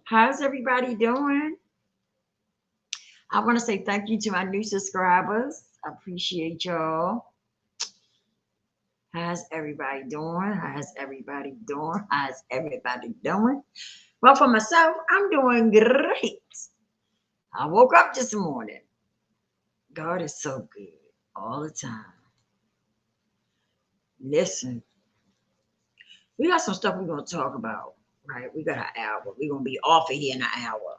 How's everybody doing? I want to say thank you to my new subscribers. I appreciate y'all. How's everybody doing? How's everybody doing? How's everybody doing? Well, for myself, I'm doing great. I woke up this morning. God is so good all the time. Listen, we got some stuff we're going to talk about, right? We got an hour. We're going to be off of here in an hour.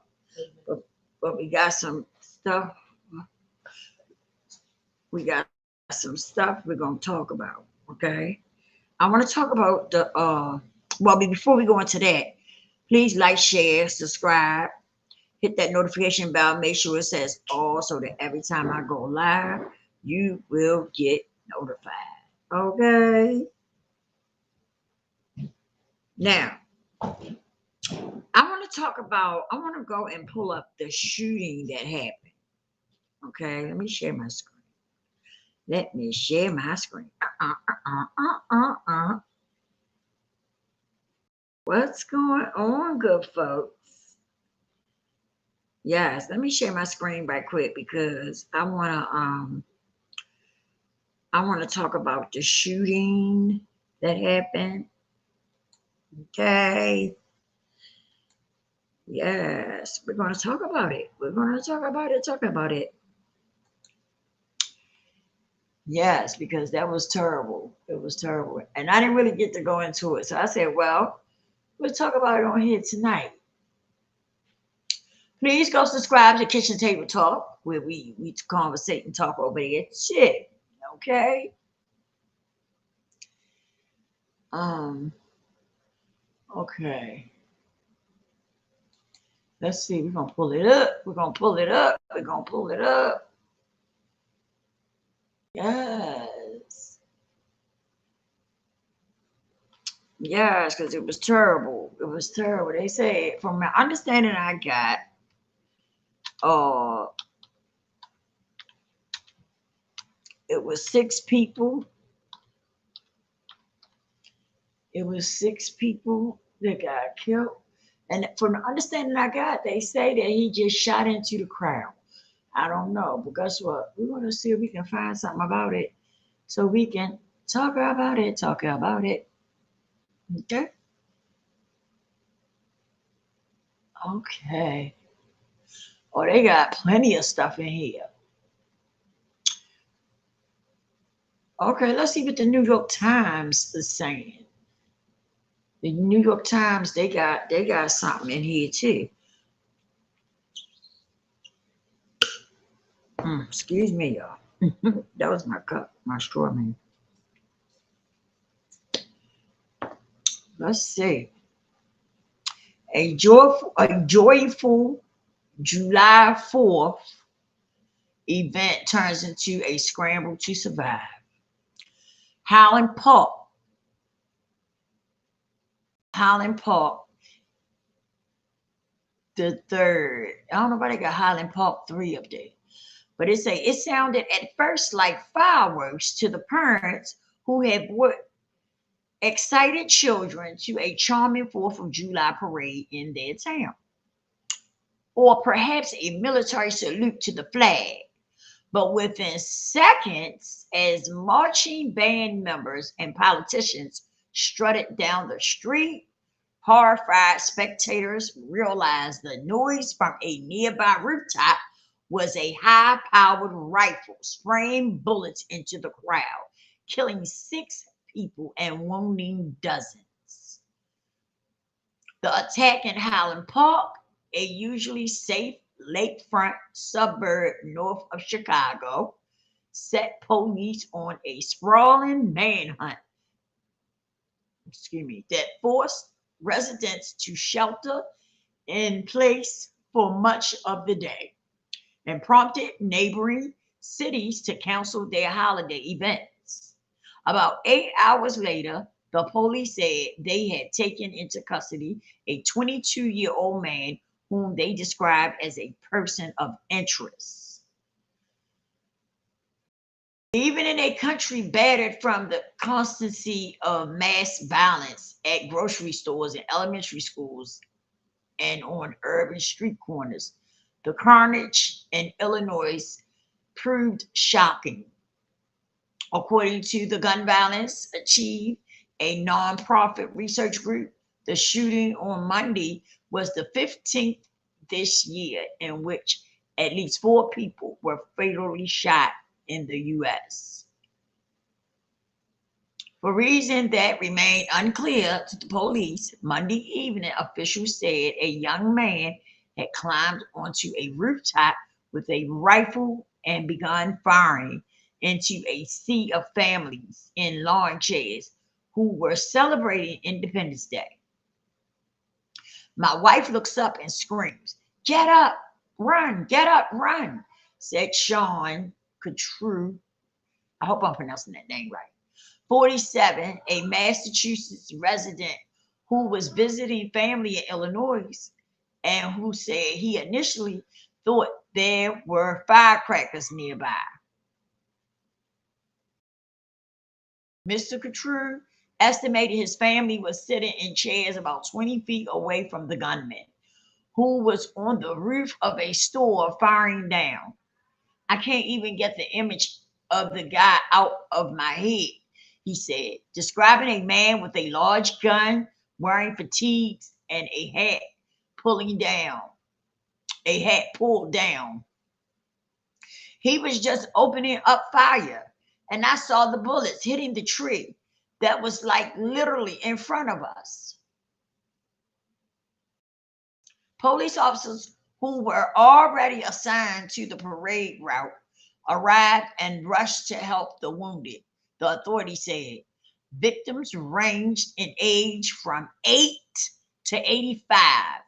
But, but we got some stuff. We got some stuff we're going to talk about, okay? I want to talk about well, before we go into that, please like, share, subscribe, hit that notification bell, make sure it says all so that every time I go live, you will get notified. Okay. Now, I want to go and pull up the shooting that happened. Okay, let me share my screen. Let me share my screen. What's going on, good folks? Yes, let me share my screen right quick because I wanna talk about the shooting that happened. Okay. Yes, we're gonna talk about it. We're gonna talk about it, talk about it. Yes, because that was terrible. It was terrible. And I didn't really get to go into it. So I said, well, we'll talk about it on here tonight. Please go subscribe to Kitchen Table Talk, where we conversate and talk over there. Shit. Okay. Um, okay. Let's see. We're gonna pull it up. We're gonna pull it up. We're gonna pull it up. Yes. Yes, because it was terrible. It was terrible. They say, from my understanding I got, uh, it was six people. It was six people that got killed. And from the understanding I got, they say that he just shot into the crowd. I don't know, but guess what? We're gonna see if we can find something about it so we can talk about it. Talk about it. Okay. Okay. Oh, they got plenty of stuff in here. Okay, let's see what the New York Times is saying. The New York Times, they got something in here too. Excuse me, y'all. That was my cup, my straw man. Let's see. A joyful July 4th event turns into a scramble to survive. Howland Park, Howland Park, the third. I don't know why they got Highland Park 3 up there. But it sounded at first like fireworks to the parents who had brought excited children to a charming 4th of July parade in their town. Or perhaps a military salute to the flag. But within seconds, as marching band members and politicians strutted down the street, horrified spectators realized the noise from a nearby rooftop was a high powered rifle spraying bullets into the crowd, killing six people and wounding dozens. The attack in Highland Park, a usually safe lakefront suburb north of Chicago, set police on a sprawling manhunt, that forced residents to shelter in place for much of the day and prompted neighboring cities to cancel their holiday events. About 8 hours later, the police said they had taken into custody a 22-year-old man whom they described as a person of interest. Even in a country battered from the constancy of mass violence at grocery stores and elementary schools, and on urban street corners. The carnage in Illinois proved shocking. According to the Gun Violence Achieve, a nonprofit research group, the shooting on Monday was the 15th this year in which at least 4 people were fatally shot in the U.S. For reasons that remain unclear to the police, Monday evening officials said a young man had climbed onto a rooftop with a rifle and begun firing into a sea of families in lawn chairs who were celebrating Independence Day. My wife looks up and screams, "Get up, run," said Sean Couture. I hope I'm pronouncing that name right. 47, a Massachusetts resident who was visiting family in Illinois and who said he initially thought there were firecrackers nearby. Mr. Couture estimated his family was sitting in chairs about 20 feet away from the gunman, who was on the roof of a store firing down. I can't even get the image of the guy out of my head, he said, describing a man with a large gun, wearing fatigues and a hat pulled down. He was just opening up fire, and I saw the bullets hitting the tree that was like literally in front of us. Police officers who were already assigned to the parade route arrived and rushed to help the wounded, the authority said. Victims ranged in age from 8 to 85.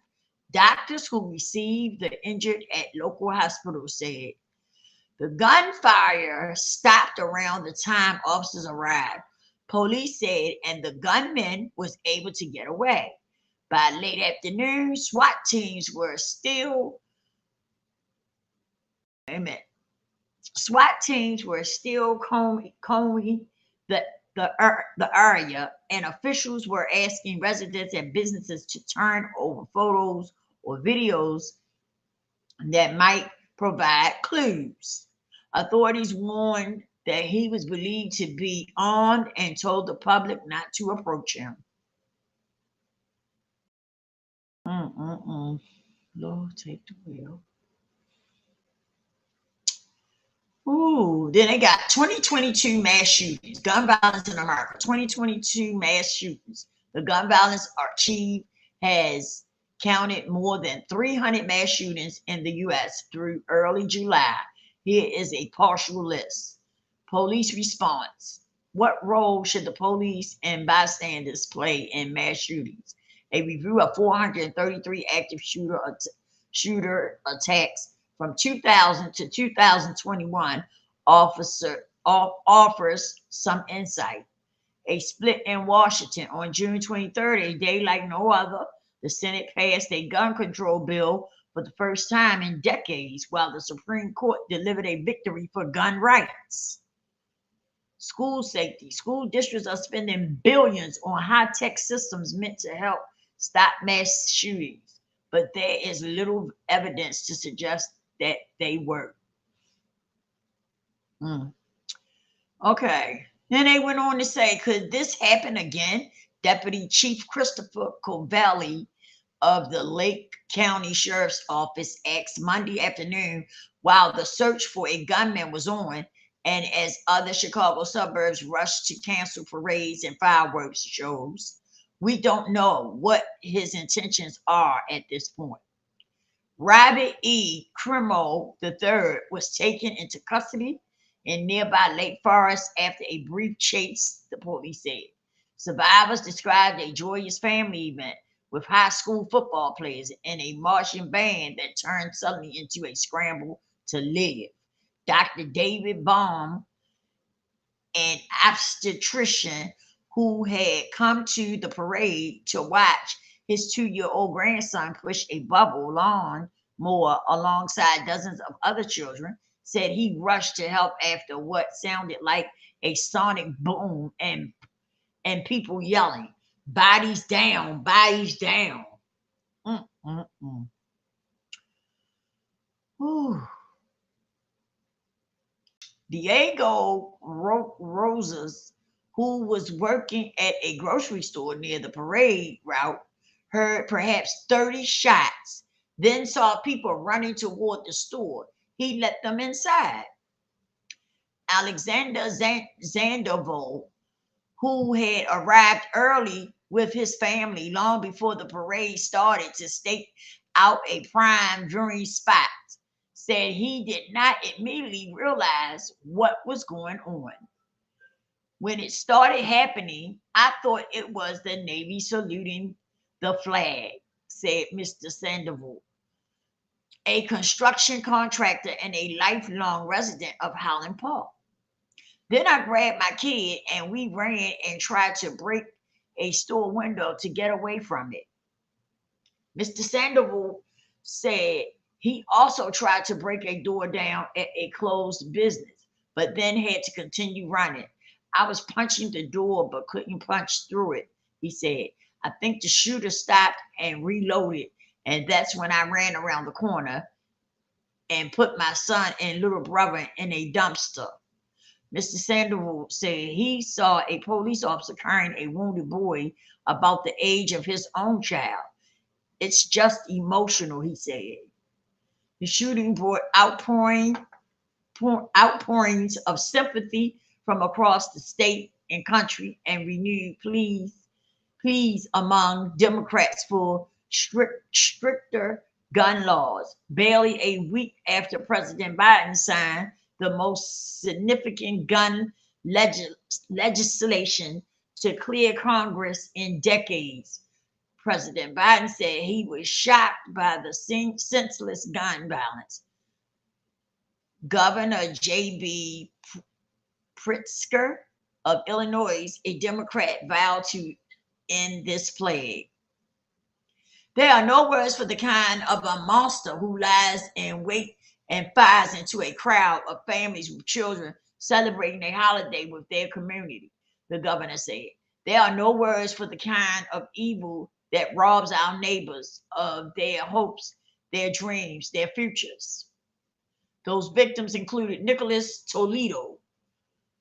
Doctors who received the injured at local hospitals said. The gunfire stopped around the time officers arrived, police said, and the gunman was able to get away. By late afternoon, SWAT teams were still combing the area, and officials were asking residents and businesses to turn over photos or videos that might provide clues. Authorities warned that he was believed to be armed and told the public not to approach him. Lord, take the wheel. Ooh, then they got 2022 mass shootings, gun violence in America. 2022 mass shootings. The Gun Violence Archive has counted more than 300 mass shootings in the U.S. through early July. Here is a partial list. Police response. What role should the police and bystanders play in mass shootings? A review of 433 active shooter attacks from 2000 to 2021 offers some insight. A split in Washington on June 23rd, a day like no other, the Senate passed a gun control bill for the first time in decades, while the Supreme Court delivered a victory for gun rights. School safety. School districts are spending billions on high-tech systems meant to help stop mass shootings, but there is little evidence to suggest that they work. Okay. Then they went on to say, could this happen again? Deputy Chief Christopher Covelli of the Lake County Sheriff's Office asked Monday afternoon while the search for a gunman was on, and as other Chicago suburbs rushed to cancel parades and fireworks shows. We don't know what his intentions are at this point. Robert E. Crimo III was taken into custody in nearby Lake Forest after a brief chase, the police said. Survivors described a joyous family event with high school football players and a marching band that turned suddenly into a scramble to live. Dr. David Baum, an obstetrician who had come to the parade to watch his 2-year-old grandson push a bubble lawn mower alongside dozens of other children, said he rushed to help after what sounded like a sonic boom and people yelling, "Bodies down, bodies down." Mm, mm, mm. Whew. Diego Rosas, who was working at a grocery store near the parade route, heard perhaps 30 shots, then saw people running toward the store. He let them inside. Alexander Zandovo, who had arrived early with his family long before the parade started to stake out a prime viewing spot, said he did not immediately realize what was going on. When it started happening, I thought it was the Navy saluting the flag, said Mr. Sandoval, a construction contractor and a lifelong resident of Highland Park. Then I grabbed my kid and we ran and tried to break a store window to get away from it. Mr. Sandoval said he also tried to break a door down at a closed business, but then had to continue running. I was punching the door but couldn't punch through it, he said. I think the shooter stopped and reloaded, and that's when I ran around the corner and put my son and little brother in a dumpster. Mr. Sandoval said he saw a police officer carrying a wounded boy about the age of his own child. It's just emotional, he said. The shooting brought outpourings of sympathy from across the state and country and renewed pleas among Democrats for stricter gun laws. Barely a week after President Biden signed the most significant gun legislation to clear Congress in decades, President Biden said he was shocked by the senseless gun violence. Governor J.B. Pritzker of Illinois, a Democrat, vowed to end this plague. There are no words for the kind of a monster who lies in wait and fires into a crowd of families with children celebrating a holiday with their community, the governor said. There are no words for the kind of evil that robs our neighbors of their hopes, their dreams, their futures. Those victims included Nicholas Toledo,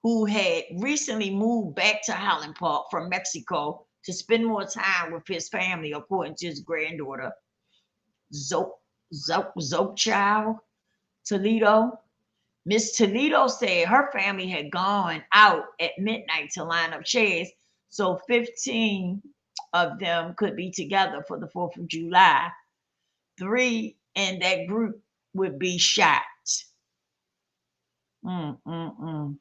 who had recently moved back to Highland Park from Mexico to spend more time with his family, according to his granddaughter, Zochild Toledo. Miss Toledo said her family had gone out at midnight to line up chairs so 15 of them could be together for the 4th of July. 3 in that group would be shot. Mm, mm, mm.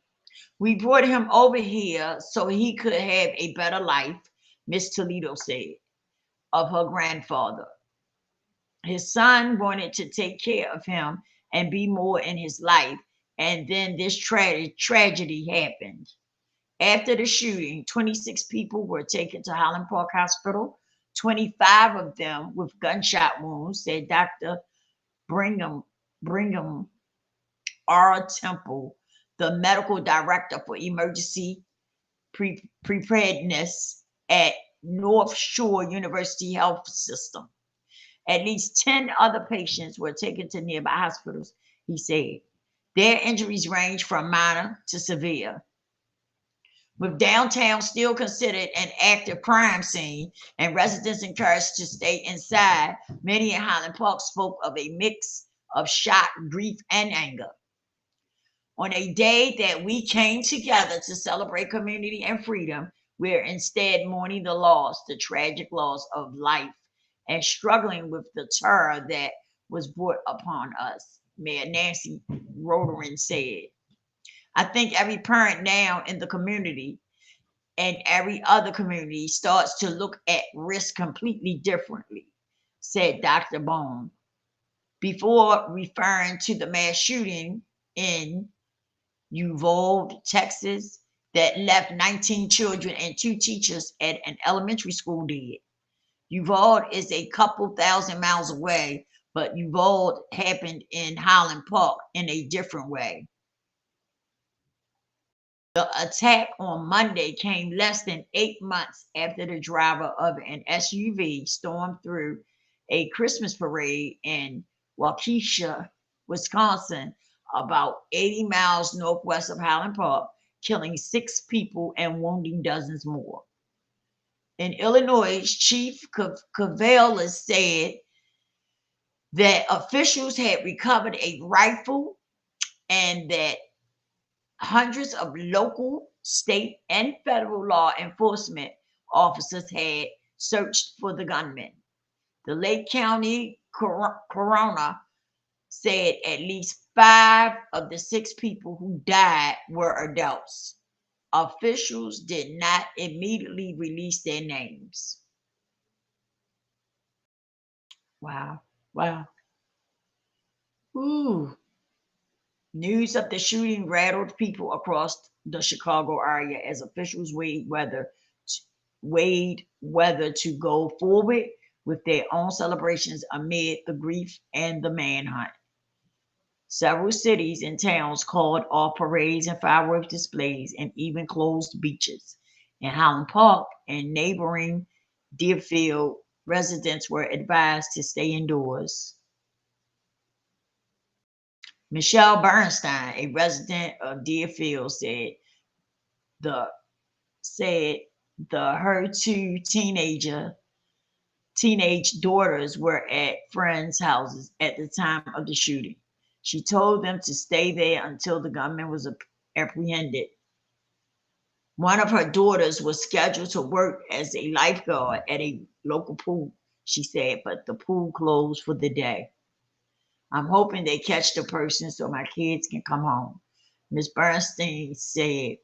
We brought him over here so he could have a better life, Miss Toledo said of her grandfather. His son wanted to take care of him and be more in his life, and then this tragedy happened. After the shooting, 26 people were taken to Highland Park Hospital, 25 of them with gunshot wounds, said Dr. Brigham R. Temple, the medical director for emergency preparedness at North Shore University Health System. At least 10 other patients were taken to nearby hospitals, he said. Their injuries range from minor to severe. With downtown still considered an active crime scene and residents encouraged to stay inside, many in Highland Park spoke of a mix of shock, grief, and anger. On a day that we came together to celebrate community and freedom, we're instead mourning the tragic loss of life, and struggling with the terror that was brought upon us, Mayor Nancy Roderin said. I think every parent now in the community and every other community starts to look at risk completely differently, said Dr. Bone, before referring to the mass shooting in Uvalde, Texas, that left 19 children and 2 teachers at an elementary school dead. Uvalde is a couple thousand miles away, but Uvalde happened in Highland Park in a different way. The attack on Monday came less than 8 months after the driver of an SUV stormed through a Christmas parade in Waukesha, Wisconsin, about 80 miles northwest of Highland Park, killing 6 people and wounding dozens more. In Illinois, Chief Cavalis said that officials had recovered a rifle and that hundreds of local, state, and federal law enforcement officers had searched for the gunman. The Lake County coroner said at least 5 of the 6 people who died were adults. Officials did not immediately release their names. Wow. Wow. Ooh. News of the shooting rattled people across the Chicago area as officials weighed whether to go forward with their own celebrations amid the grief and the manhunt. Several cities and towns called off parades and fireworks displays and even closed beaches. In Highland Park and neighboring Deerfield, residents were advised to stay indoors. Michelle Bernstein, a resident of Deerfield, the said her 2 teenage daughters were at friends' houses at the time of the shooting. She told them to stay there until the gunman was apprehended. One of her daughters was scheduled to work as a lifeguard at a local pool, she said, but the pool closed for the day. I'm hoping they catch the person so my kids can come home. Ms. Bernstein said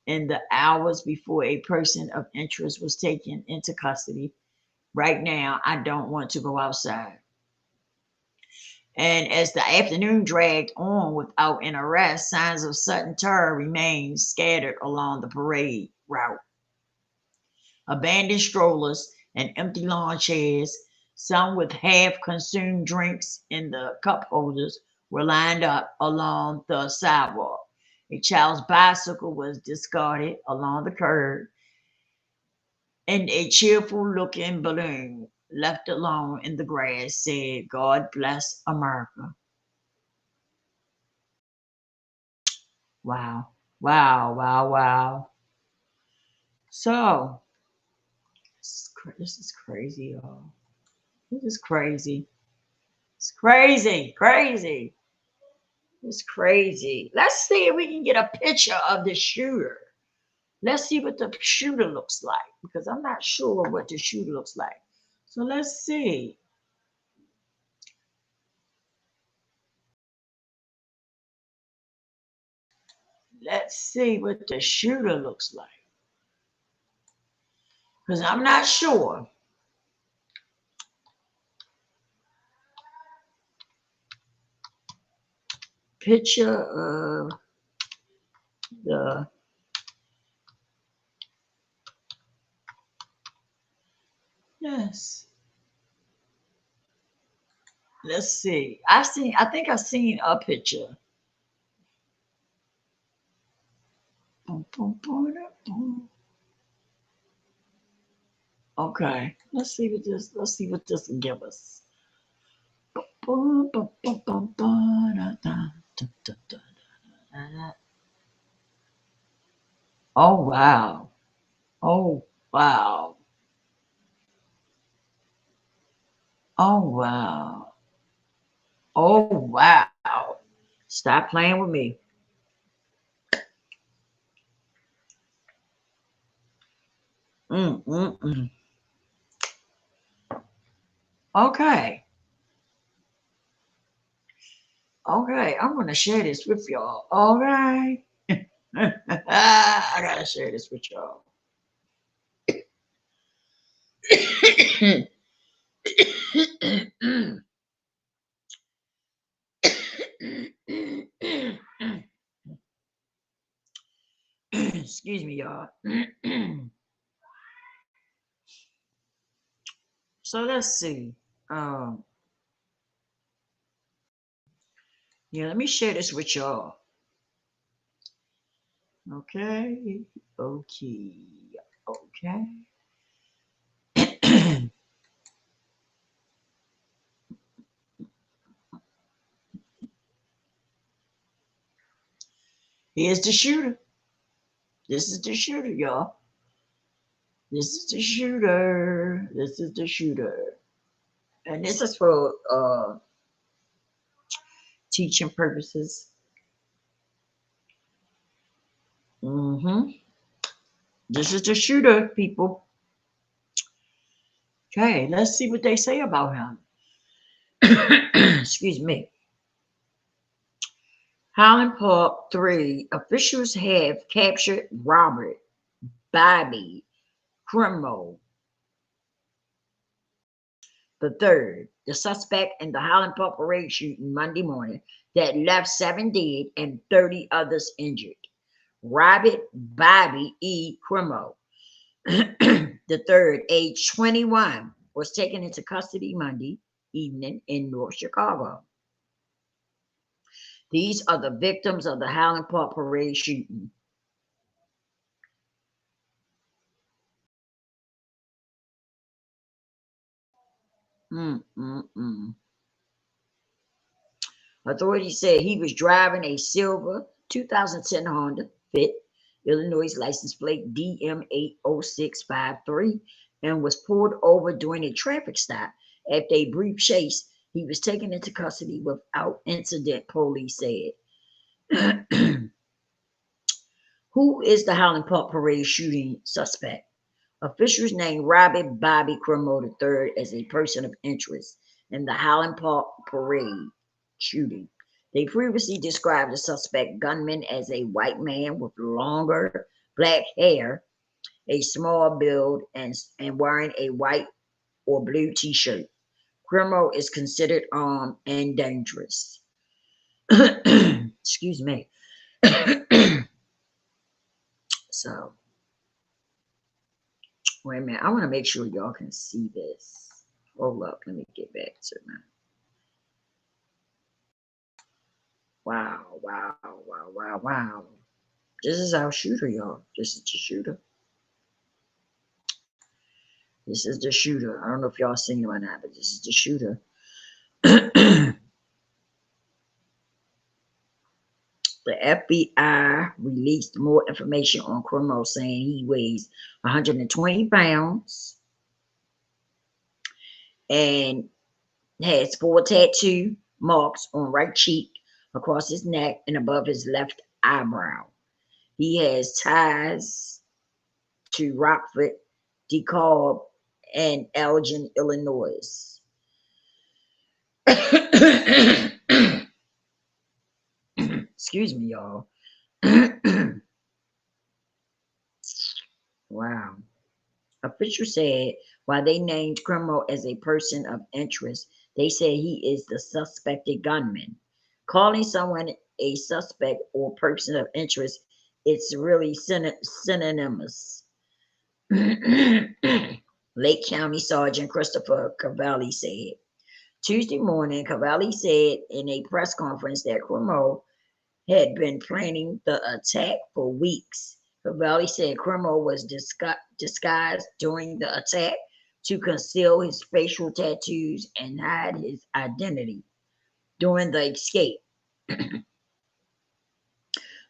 in the hours before a person of interest was taken into custody. Right now, I don't want to go outside. And as the afternoon dragged on without an arrest, signs of sudden terror remained scattered along the parade route. Abandoned strollers and empty lawn chairs, some with half consumed drinks in the cup holders, were lined up along the sidewalk. A child's bicycle was discarded along the curb, and a cheerful looking balloon left alone in the grass said, God bless America. Wow. Wow. Wow. Wow. So, this is crazy, y'all. This is crazy. It's crazy. Crazy. It's crazy. Let's see if we can get a picture of the shooter. Let's see what the shooter looks like because I'm not sure what the shooter looks like. So let's see. Let's see what the shooter looks like because I'm not sure. Picture of the yes. Let's see. I think I've seen a picture. Okay. Let's see what this will give us. Oh wow. Oh wow. Oh wow. Oh wow. Stop playing with me. Mm. Okay. Okay. I'm gonna share this with y'all. Okay. I gotta share this with y'all. Excuse me, y'all. So let's see. Um, yeah, let me share this with y'all. Okay. Okay. Okay. Here's the shooter. This is the shooter, y'all. This is the shooter. This is the shooter. And this is for teaching purposes. This is the shooter, people. Okay, let's see what they say about him. Excuse me. Highland Park 3 officials have captured Robert Bobby Crimo III, the suspect in the Highland Park parade shooting Monday morning that left 7 dead and 30 others injured. Robert Bobby E. Crimo III, age 21, was taken into custody Monday evening in North Chicago. These are the victims of the Highland Park parade shooting. Authorities said he was driving a silver 2010 Honda Fit, Illinois license plate DM80653, and was pulled over during a traffic stop. After a brief chase, he was taken into custody without incident, police said. Who is the Highland Park parade shooting suspect? Officials named Robert Bobby Crimo III as a person of interest in the Highland Park parade shooting. They previously described the suspect gunman as a white man with longer black hair, a small build, and wearing a white or blue t-shirt. Crimo is considered armed and dangerous. Excuse me. So, wait a minute. I want to make sure y'all can see this. Hold up. Let me get back to my. Wow. This is our shooter, y'all. This is the shooter. This is the shooter. I don't know if y'all seen him or not, but this is the shooter. The FBI released more information on Crimo, saying he weighs 120 pounds and has 4 tattoo marks on right cheek, across his neck, and above his left eyebrow. He has ties to Rockford, DeKalb, and Elgin, Illinois. Excuse me, y'all. Wow. Officials said while they named Crimo as a person of interest, they said he is the suspected gunman. Calling someone a suspect or person of interest, it's really synonymous. Lake County Sergeant Christopher Cavalli said. Tuesday morning, Cavalli said in a press conference that Crimo had been planning the attack for weeks. Cavalli said Crimo was disguised during the attack to conceal his facial tattoos and hide his identity. During the escape,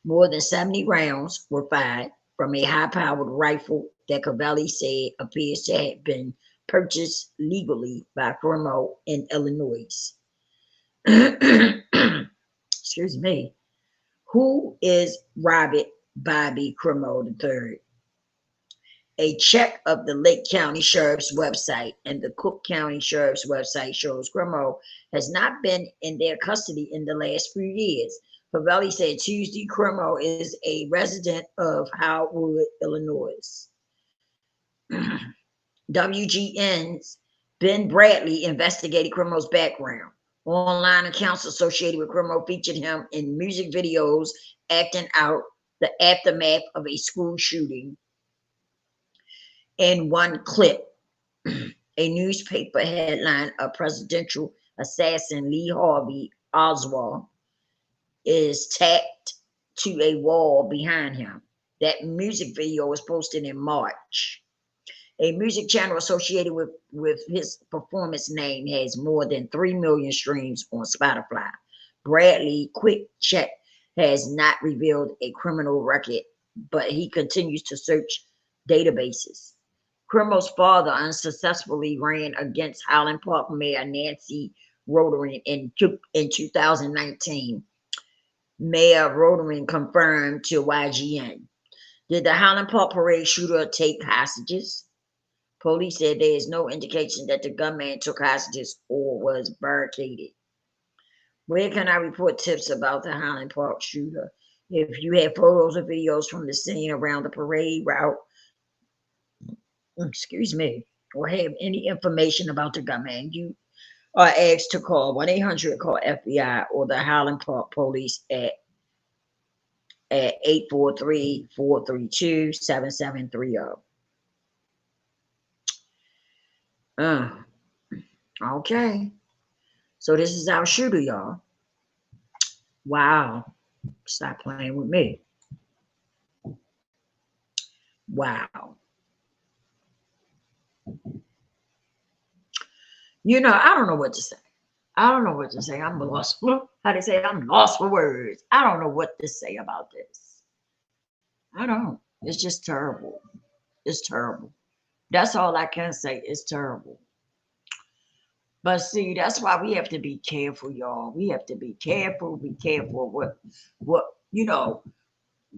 more than 70 rounds were fired from a high-powered rifle that Cavalli said appears to have been purchased legally by Crimo in Illinois. Excuse me. Who is Robert Bobby Crimo III? A check of the Lake County Sheriff's website and the Cook County Sheriff's website shows Crimo has not been in their custody in the last few years. Cavalli said Tuesday Crimo is a resident of Howard, Illinois. WGN's Ben Bradley investigated Crimo's background. Online accounts associated with Crimo featured him in music videos acting out the aftermath of a school shooting. In one clip, a newspaper headline, "A presidential assassin, Lee Harvey Oswald, is tacked to a wall behind him." That music video was posted in March. A music channel associated with his performance name has more than 3 million streams on Spotify. Bradley quick checked has not revealed a criminal record, but he continues to search databases. Cremo's father unsuccessfully ran against Highland Park Mayor Nancy Rotering in 2019. Mayor Rotering confirmed to YGN. Did the Highland Park parade shooter take hostages? Police said there is no indication that the gunman took hostages or was barricaded. Where can I report tips about the Highland Park shooter? If you have photos or videos from the scene around the parade route, excuse me, or have any information about the gunman, you are asked to call 1-800-CALL-FBI or the Highland Park Police at 843-432-7730. Okay. So this is our shooter, y'all. Wow. Stop playing with me. Wow. You know, I don't know what to say. I don't know what to say. I'm lost. How they say I'm lost for words. I don't know what to say about this. I don't. It's just terrible. It's terrible. That's all I can say. It's terrible. But see, that's why we have to be careful, y'all. We have to be careful. Be careful. What you know.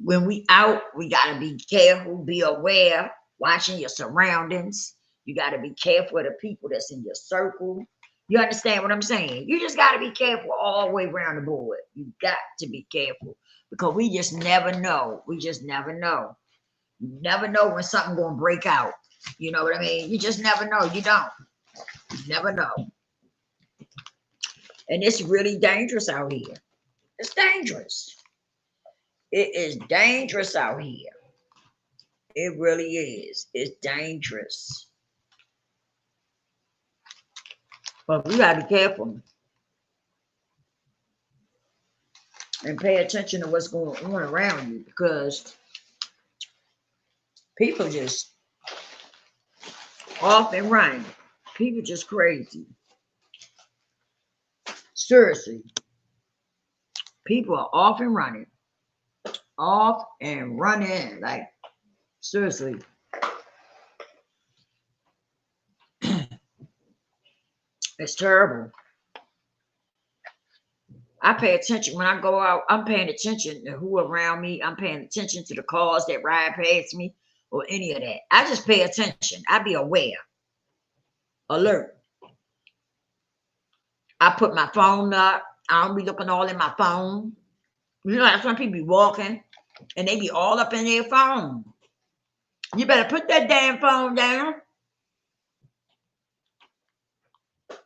When we out, we gotta be careful. Be aware. Watching your surroundings. You gotta be careful of the people that's in your circle. You understand what I'm saying? You just got to be careful all the way around the board. You got to be careful because we just never know. We just never know. You never know when something going to break out. You know what I mean? You just never know. You don't. You never know. And it's really dangerous out here. It's dangerous. It is dangerous out here. It really is. It's dangerous. But we got to be careful. And pay attention to what's going on around you because people just off and running. People just crazy. Seriously. People are off and running. Off and running. Like, seriously. It's terrible. I pay attention when I go out. I'm paying attention to who around me. I'm paying attention to the cars that ride past me or any of that. I just pay attention. I be aware, alert. I put my phone up. I don't be looking all in my phone. You know, some people be walking and they be all up in their phone. You better put that damn phone down.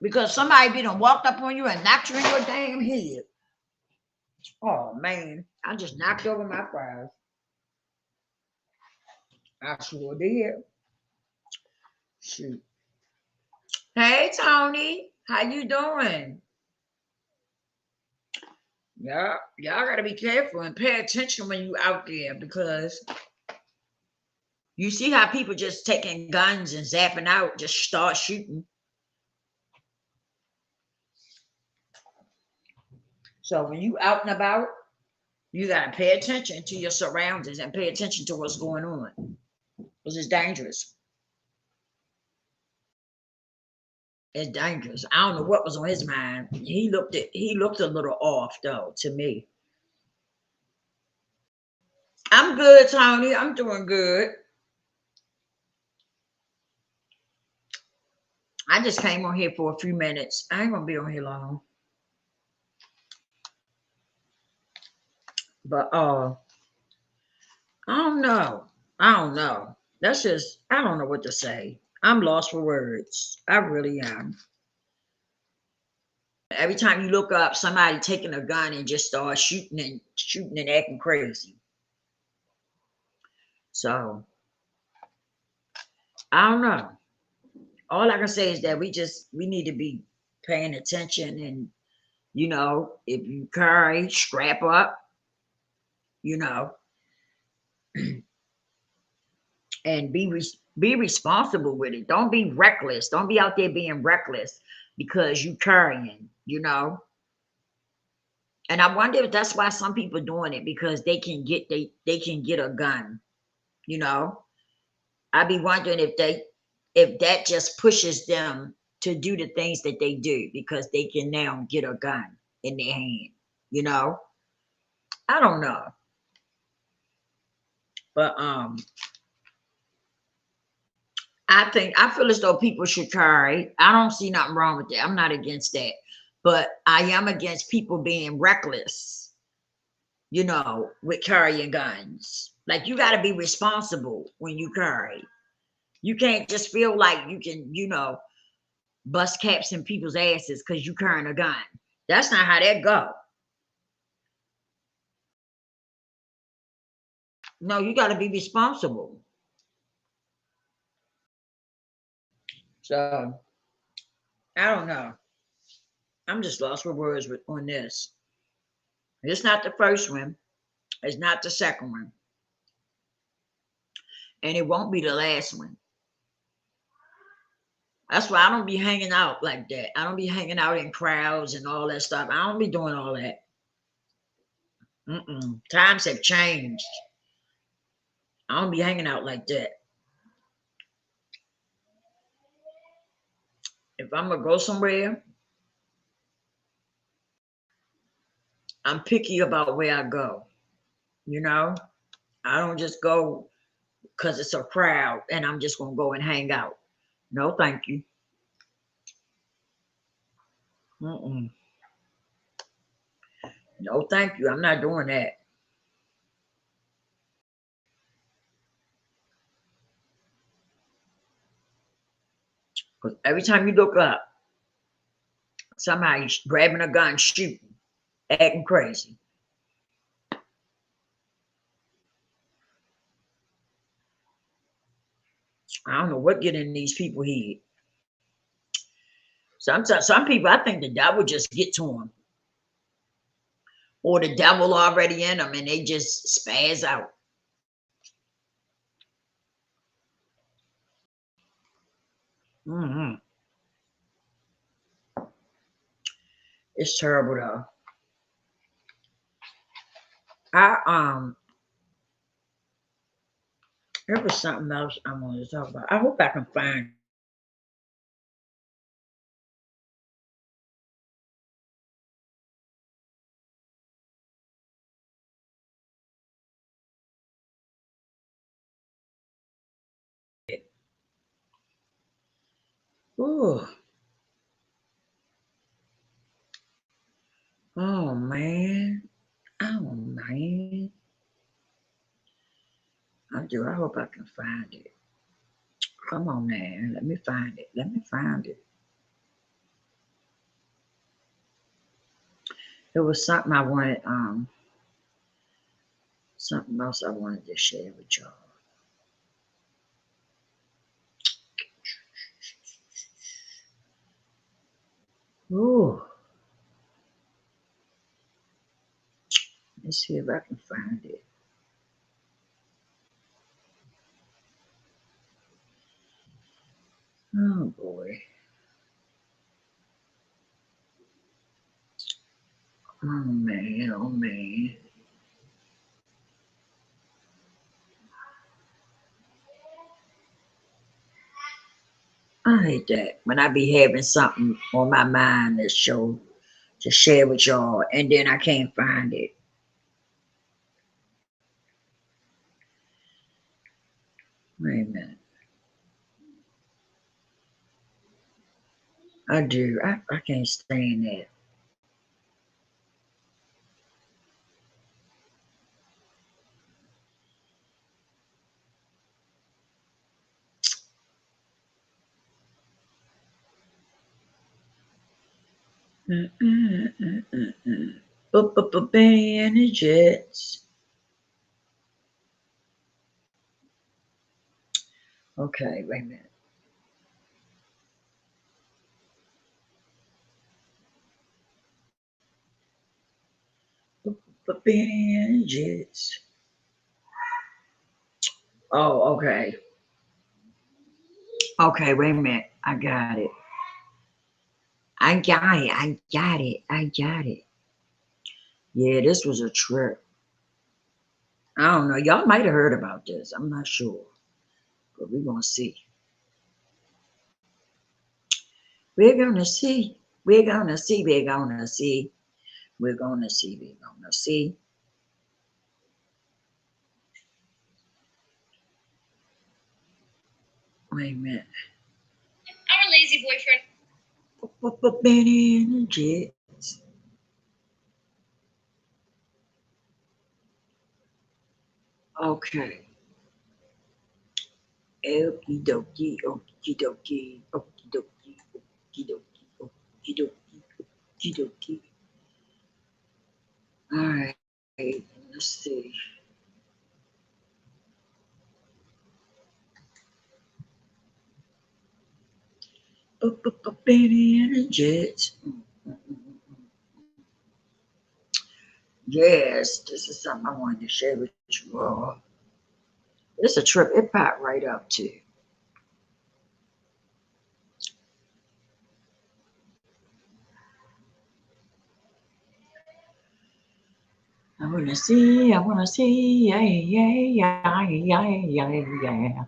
Because somebody be done walked up on you and knocked you in your damn head. Oh man, I just knocked over my fries. I sure did. Shoot. Hey Tony, how you doing? Y'all gotta be careful and pay attention when you out there because you see how people just taking guns and zapping out, just start shooting. So when you out and about, you gotta pay attention to your surroundings and pay attention to what's going on. Because it's dangerous. It's dangerous. I don't know what was on his mind. He looked a little off though to me. I'm good, Tony. I'm doing good. I just came on here for a few minutes. I ain't gonna be on here long. But I don't know. I don't know. That's just I don't know what to say. I'm lost for words. I really am. Every time you look up, somebody taking a gun and just start shooting and acting crazy. So I don't know. All I can say is that we need to be paying attention and if you carry, strap up, you know, and be responsible with it. Don't be reckless. Don't be out there being reckless because you carrying. And I wonder if that's why some people doing it, because they can get a gun, you know. I be wondering if that just pushes them to do the things that they do because they can now get a gun in their hand, you know. I don't know. But I feel as though people should carry. I don't see nothing wrong with that. I'm not against that. But I am against people being reckless, you know, with carrying guns. Like, you got to be responsible when you carry. You can't just feel like you can, you know, bust caps in people's asses because you carrying a gun. That's not how that go. No, you got to be responsible. So I don't know. I'm just lost for words on this. It's not the first one. It's not the second one, and it won't be the last one. That's why I don't be hanging out like that. I don't be hanging out in crowds and all that stuff. I don't be doing all that. Times have changed. I don't be hanging out like that. If I'm gonna go somewhere, I'm picky about where I go. You know, I don't just go because it's a crowd and I'm just gonna go and hang out. No, thank you. Mm-mm. No, thank you. I'm not doing that. Because every time you look up, somebody's grabbing a gun, shooting, acting crazy. I don't know what get in these people head. Sometimes some people, I think the devil just get to them, or the devil already in them, and they just spaz out. Hmm. It's terrible though. I there was something else I wanted to talk about. I hope I can find it. Ooh, oh man, oh man. I do. I hope I can find it. Come on, man. Let me find it. Let me find it. It was something I wanted. Something else I wanted to share with y'all. Ooh, let's see if I can find it. Oh boy. Oh man. Oh man. I hate that when I be having something on my mind that show to share with y'all, and then I can't find it. Wait a minute. I do. I can't stand that. Bandages. Okay, wait a minute. Bandages. Oh, okay. Okay, wait a minute. I got it. I got it. I got it. I got it. Yeah, this was a trip. I don't know. Y'all might have heard about this. I'm not sure. But we're gonna see. We're gonna see. We're gonna see. We're gonna see. We're gonna see. We're gonna see. Wait a minute. Our lazy boyfriend. Benny and the Jets. Okay. Okie dokie. Okie dokie. Okie dokie. Okie dokie. Okie dokie. Okie dokie. All right. Let's see. Benny and the Jets. Yes, this is something I wanted to share with you all. It's a trip. It popped right up too. I wanna see. I wanna see. Yeah, yeah, yeah, yeah, yeah, yeah.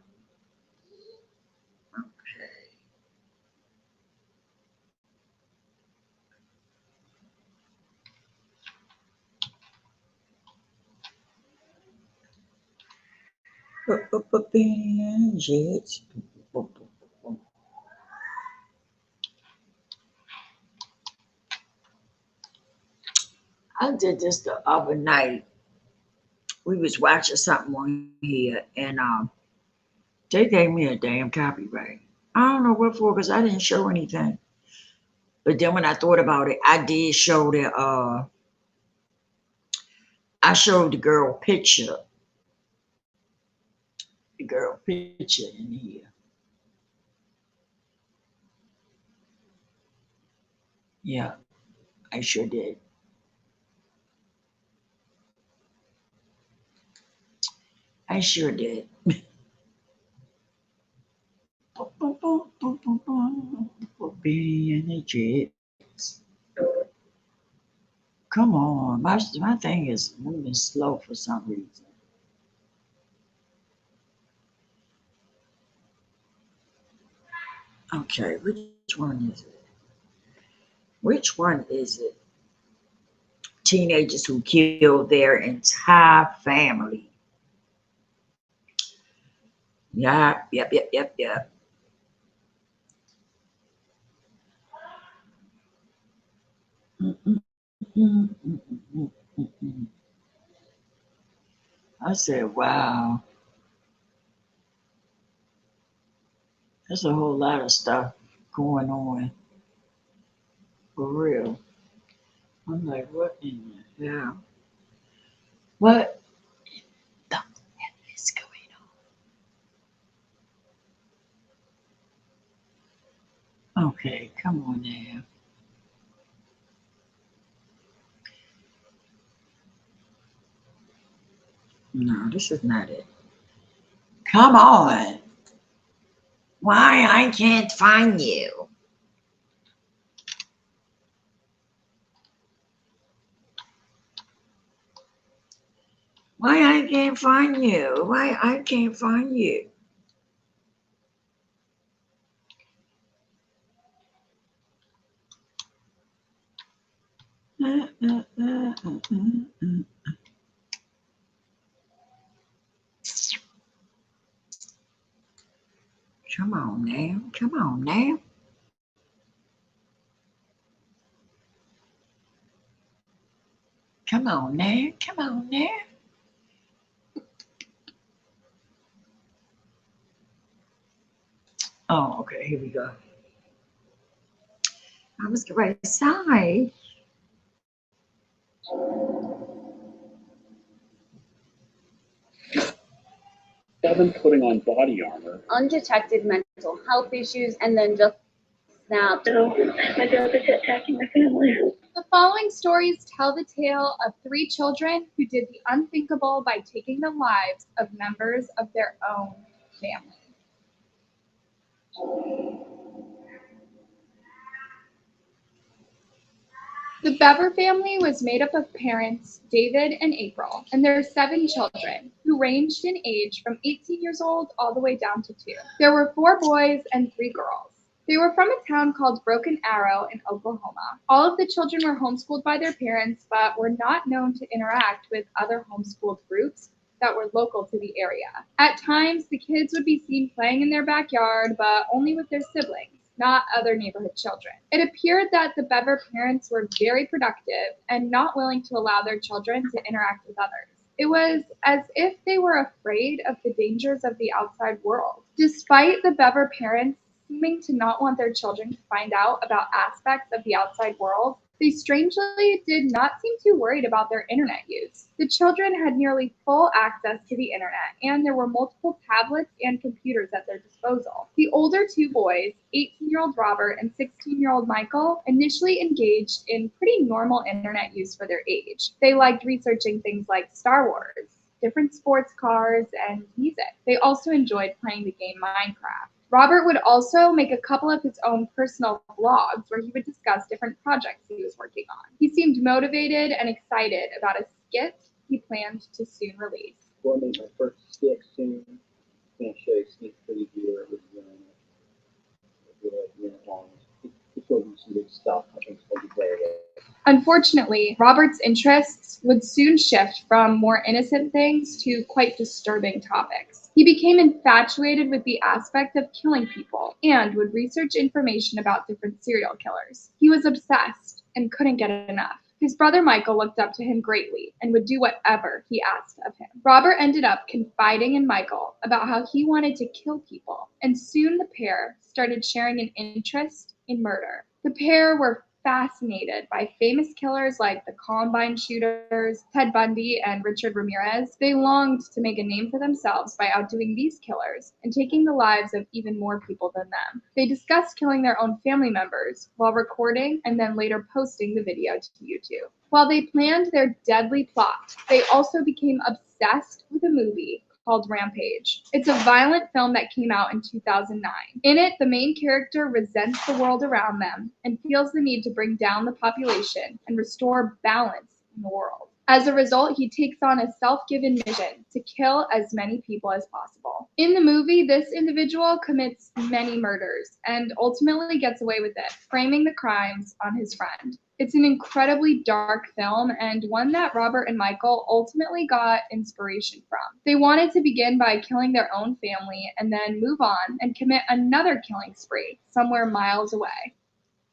Jets. I did this the other night. We was watching something on here, and they gave me a damn copyright. I don't know what for, because I didn't show anything. But then when I thought about it, I did show that. I showed the girl picture in here. Yeah, I sure did. I sure did. Being a jet. Come on, my thing is moving slow for some reason. Okay, which one is it? Which one is it? Teenagers who killed their entire family. Yep, yep, yep, yep, yep. Mm, mm, mm, mm, mm, mm, mm. I said, wow, there's a whole lot of stuff going on for real. I'm like, what in the hell? What the hell is going on? Okay, come on now. No, this is not it. Come on. Why I can't find you? Why I can't find you? Why I can't find you? Uh, uh, uh, uh, uh. Come on now. Come on now. Come on now. Come on now. Oh, okay. Here we go. I was going to say. Seven putting on body armor. Undetected mental health issues, and then just snapped. So my brother's attacking my family. The following stories tell the tale of three children who did the unthinkable by taking the lives of members of their own family. The Bever family was made up of parents, David and April, and their 7 children, who ranged in age from 18 years old all the way down to 2. There were 4 boys and 3 girls. They were from a town called Broken Arrow in Oklahoma. All of the children were homeschooled by their parents, but were not known to interact with other homeschooled groups that were local to the area. At times, the kids would be seen playing in their backyard, but only with their siblings, not other neighborhood children. It appeared that the Bever parents were very productive and not willing to allow their children to interact with others. It was as if they were afraid of the dangers of the outside world. Despite the Bever parents seeming to not want their children to find out about aspects of the outside world, they strangely did not seem too worried about their internet use. The children had nearly full access to the internet, and there were multiple tablets and computers at their disposal. The older 2 boys, 18-year-old Robert and 16-year-old Michael, initially engaged in pretty normal internet use for their age. They liked researching things like Star Wars, different sports cars, and music. They also enjoyed playing the game Minecraft. Robert would also make a couple of his own personal vlogs where he would discuss different projects he was working on. He seemed motivated and excited about a skit he planned to soon release. We'll make my first skit soon. I'm going to show you a sneak preview of it. It'll be like a minute long. It's going to be some good stuff. I think it's going to be very good. Unfortunately, Robert's interests would soon shift from more innocent things to quite disturbing topics. He became infatuated with the aspect of killing people and would research information about different serial killers. He was obsessed and couldn't get enough. His brother Michael looked up to him greatly and would do whatever he asked of him. Robert ended up confiding in Michael about how he wanted to kill people, and soon the pair started sharing an interest in murder. The pair were fascinated by famous killers like the Columbine shooters, Ted Bundy, and Richard Ramirez. They longed to make a name for themselves by outdoing these killers and taking the lives of even more people than them. They discussed killing their own family members while recording and then later posting the video to YouTube. While they planned their deadly plot, they also became obsessed with a movie called Rampage. It's a violent film that came out in 2009. In it, the main character resents the world around them and feels the need to bring down the population and restore balance in the world. As a result, he takes on a self-given mission to kill as many people as possible. In the movie, this individual commits many murders and ultimately gets away with it, framing the crimes on his friend. It's an incredibly dark film and one that Robert and Michael ultimately got inspiration from. They wanted to begin by killing their own family and then move on and commit another killing spree somewhere miles away.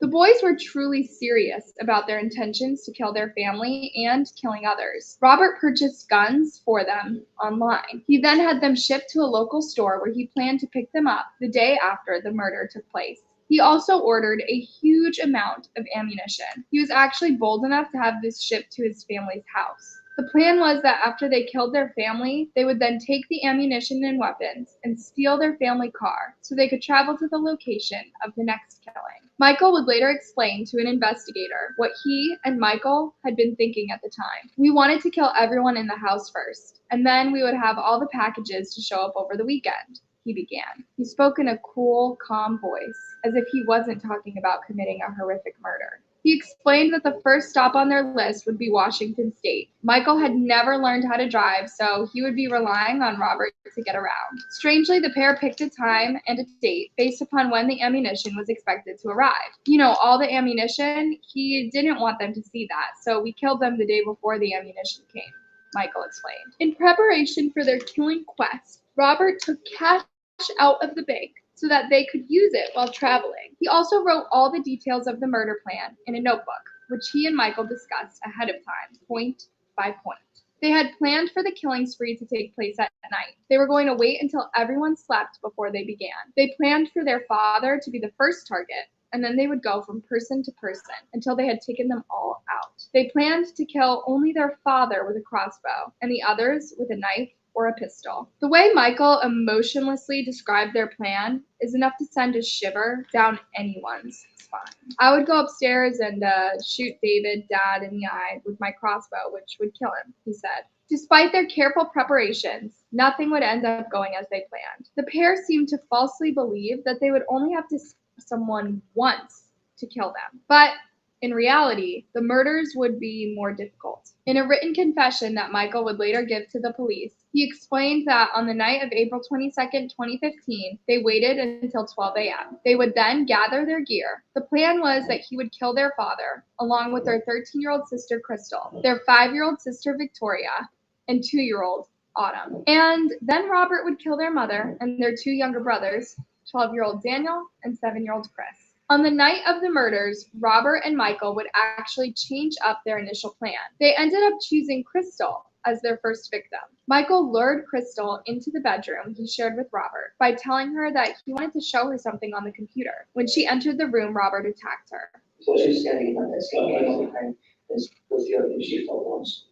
The boys were truly serious about their intentions to kill their family and killing others. Robert purchased guns for them online. He then had them shipped to a local store where he planned to pick them up the day after the murder took place. He also ordered a huge amount of ammunition. He was actually bold enough to have this shipped to his family's house. The plan was that after they killed their family, they would then take the ammunition and weapons and steal their family car so they could travel to the location of the next killing. Michael would later explain to an investigator what he and Michael had been thinking at the time. We wanted to kill everyone in the house first, and then we would have all the packages to show up over the weekend, he began. He spoke in a cool, calm voice, as if he wasn't talking about committing a horrific murder. He explained that the first stop on their list would be Washington State. Michael had never learned how to drive, so he would be relying on Robert to get around. Strangely, the pair picked a time and a date based upon when the ammunition was expected to arrive. You know, all the ammunition, he didn't want them to see that, so we killed them the day before the ammunition came, Michael explained. In preparation for their killing quest, Robert took cash out of the bank so that they could use it while traveling. He also wrote all the details of the murder plan in a notebook, which he and Michael discussed ahead of time, point by point. They had planned for the killing spree to take place at night. They were going to wait until everyone slept before they began. They planned for their father to be the first target, and then they would go from person to person until they had taken them all out. They planned to kill only their father with a crossbow, and the others with a knife or a pistol. The way Michael emotionlessly described their plan is enough to send a shiver down anyone's spine. I would go upstairs and shoot David, Dad, in the eye with my crossbow, which would kill him, he said. Despite their careful preparations, nothing would end up going as they planned. The pair seemed to falsely believe that they would only have to stab someone once to kill them. But In reality, the murders would be more difficult. In a written confession that Michael would later give to the police, he explained that on the night of April 22nd, 2015, they waited until 12 a.m. They would then gather their gear. The plan was that he would kill their father, along with their 13-year-old sister, Crystal, their 5-year-old sister, Victoria, and 2-year-old Autumn. And then Robert would kill their mother and their 2 younger brothers, 12-year-old Daniel and 7-year-old Chris. On the night of the murders, Robert and Michael would actually change up their initial plan. They ended up choosing Crystal as their first victim. Michael lured Crystal into the bedroom he shared with Robert by telling her that he wanted to show her something on the computer. When she entered the room, Robert attacked her. So she's standing on this behind this was the other thing she felt once.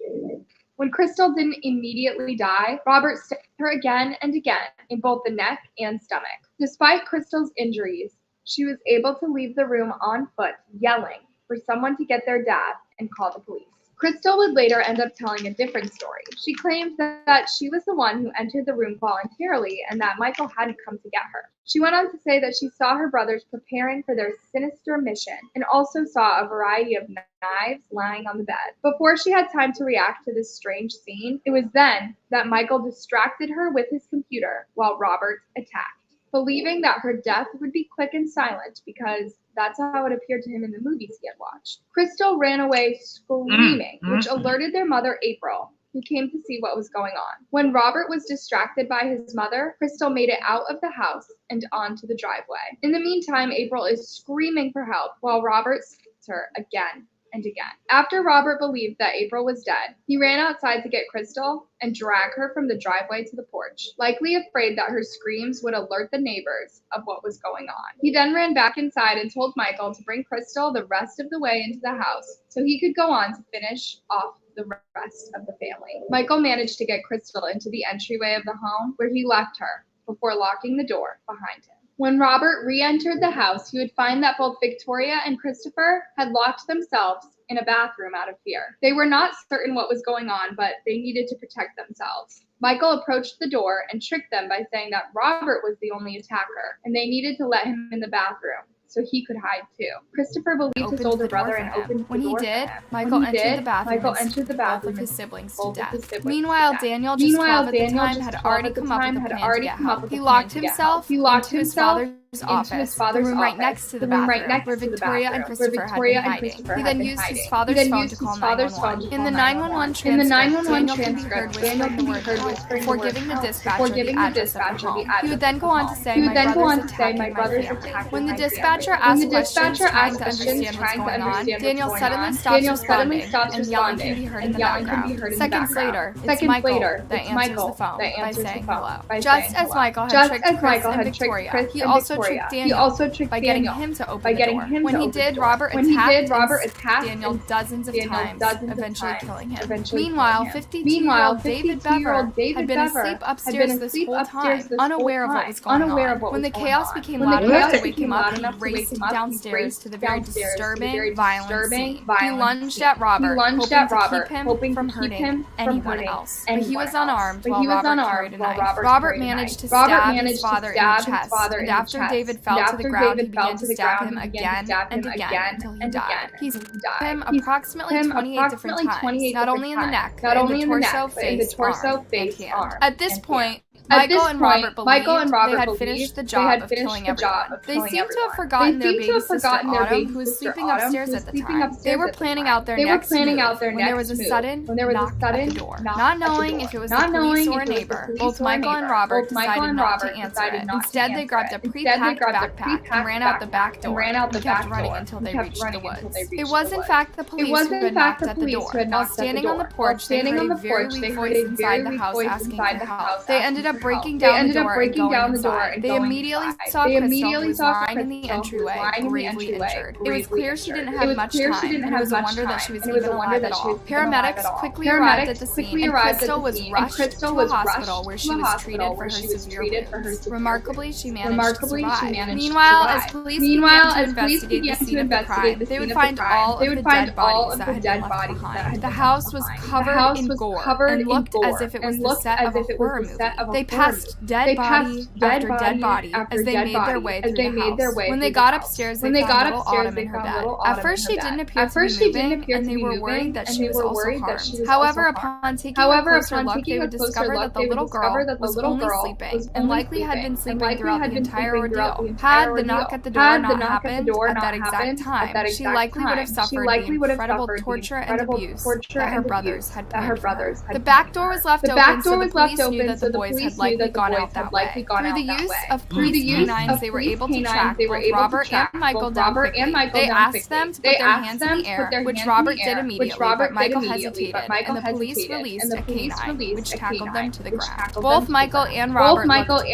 When Crystal didn't immediately die, Robert stabbed her again and again in both the neck and stomach. Despite Crystal's injuries, she was able to leave the room on foot, yelling for someone to get their dad and call the police. Crystal would later end up telling a different story. She claimed that she was the one who entered the room voluntarily and that Michael hadn't come to get her. She went on to say that she saw her brothers preparing for their sinister mission and also saw a variety of knives lying on the bed. Before she had time to react to this strange scene, it was then that Michael distracted her with his computer while Robert attacked. Believing that her death would be quick and silent because that's how it appeared to him in the movies he had watched. Crystal ran away screaming, which alerted their mother, April, who came to see what was going on. When Robert was distracted by his mother, Crystal made it out of the house and onto the driveway. In the meantime, April is screaming for help while Robert sees her again and again. After Robert believed that April was dead, he ran outside to get Crystal and drag her from the driveway to the porch, likely afraid that her screams would alert the neighbors of what was going on. He then ran back inside and told Michael to bring Crystal the rest of the way into the house so he could go on to finish off the rest of the family. Michael managed to get Crystal into the entryway of the home where he left her before locking the door behind him. When Robert re-entered the house, he would find that both Victoria and Christopher had locked themselves in a bathroom out of fear. They were not certain what was going on, but they needed to protect themselves. Michael approached the door and tricked them by saying that Robert was the only attacker, and they needed to let him in the bathroom so he could hide too. Christopher believed his older brother and opened the door for him. Michael entered the bathroom with both of his siblings to both of death. his siblings Meanwhile, to death. Daniel, just 12 at the time, had already come up with a plan to get help. He locked himself into his father's office, the room right next to the bathroom, where Victoria and Christopher had been hiding. He then used his father's phone to call 911. In the 911 transcript, Daniel can be heard whispering before giving the dispatcher the address of the home. He would then go on to say, my brother's attacking. When the dispatcher asked questions trying to understand what's going on, Daniel suddenly stops responding, and yelling can be heard in the background. Seconds later, it's Michael that answers the phone by saying hello. Just as Michael had tricked Chris and Victoria, he also tricked Daniel by getting him to open the door. When he did, Robert attacked Daniel dozens of times, eventually killing him. Meanwhile, 52-year-old David Bever had been asleep upstairs this whole time, unaware of what was going on. When the chaos became loud enough to wake him up, he raced downstairs to the very disturbing, violent scene. He lunged at Robert, hoping to keep him from hurting anyone else. But he was unarmed while Robert carried a knife. Robert managed to stab his father in the chest, and after David fell to the ground, he began to stab him again and again until he died. He stabbed him approximately 28 different times, not only in the neck, but in the torso, face, arm, and hand. At this point, Michael and Robert believed they had finished the job of killing everyone. They seemed to have forgotten their baby sister Autumn, who was sleeping upstairs at the time. They were planning out their next move when there was a sudden knock at the door. Not knowing if it was the police or a neighbor, both Michael and Robert decided not to answer it. Instead, they grabbed a pre-packed backpack and ran out the back door and kept running until they reached the woods. It was in fact the police who had knocked at the door. While standing on the porch, they heard a very weak voice inside the house asking for help. They ended up breaking down the door and going inside. They immediately saw Crystal, who was lying in the entryway, gravely injured. It was clear she didn't have much time, and it was a wonder that she was even alive at all. Paramedics quickly arrived at the scene, and Crystal was rushed to a hospital where she was treated for her severe wounds. Remarkably, she managed to survive. Meanwhile, as police began to investigate the scene of the crime, they would find all of the dead bodies that had been left behind. The house was covered in gore and looked as if it was the set of a horror movie. They passed dead body after dead body as they made their way through the house. When they got upstairs, they found little Autumn in her bed. At first, she didn't appear to be moving, and they were worried that she was also harmed. However, upon taking a closer look, they would discover that the little girl was only sleeping, and likely had been sleeping throughout the entire ordeal. Had the knock at the door not happened at that exact time, she likely would have suffered the incredible torture and abuse that her brothers had put her through. The back door was left open, so the police knew that the boys had likely gone out that way. Through the use of police canines, they were able to track both Robert and Michael down quickly. They asked them to put their hands in the air, which Robert did immediately, but Michael hesitated, and the police released a canine, which tackled them to the ground. Both Michael and Robert looked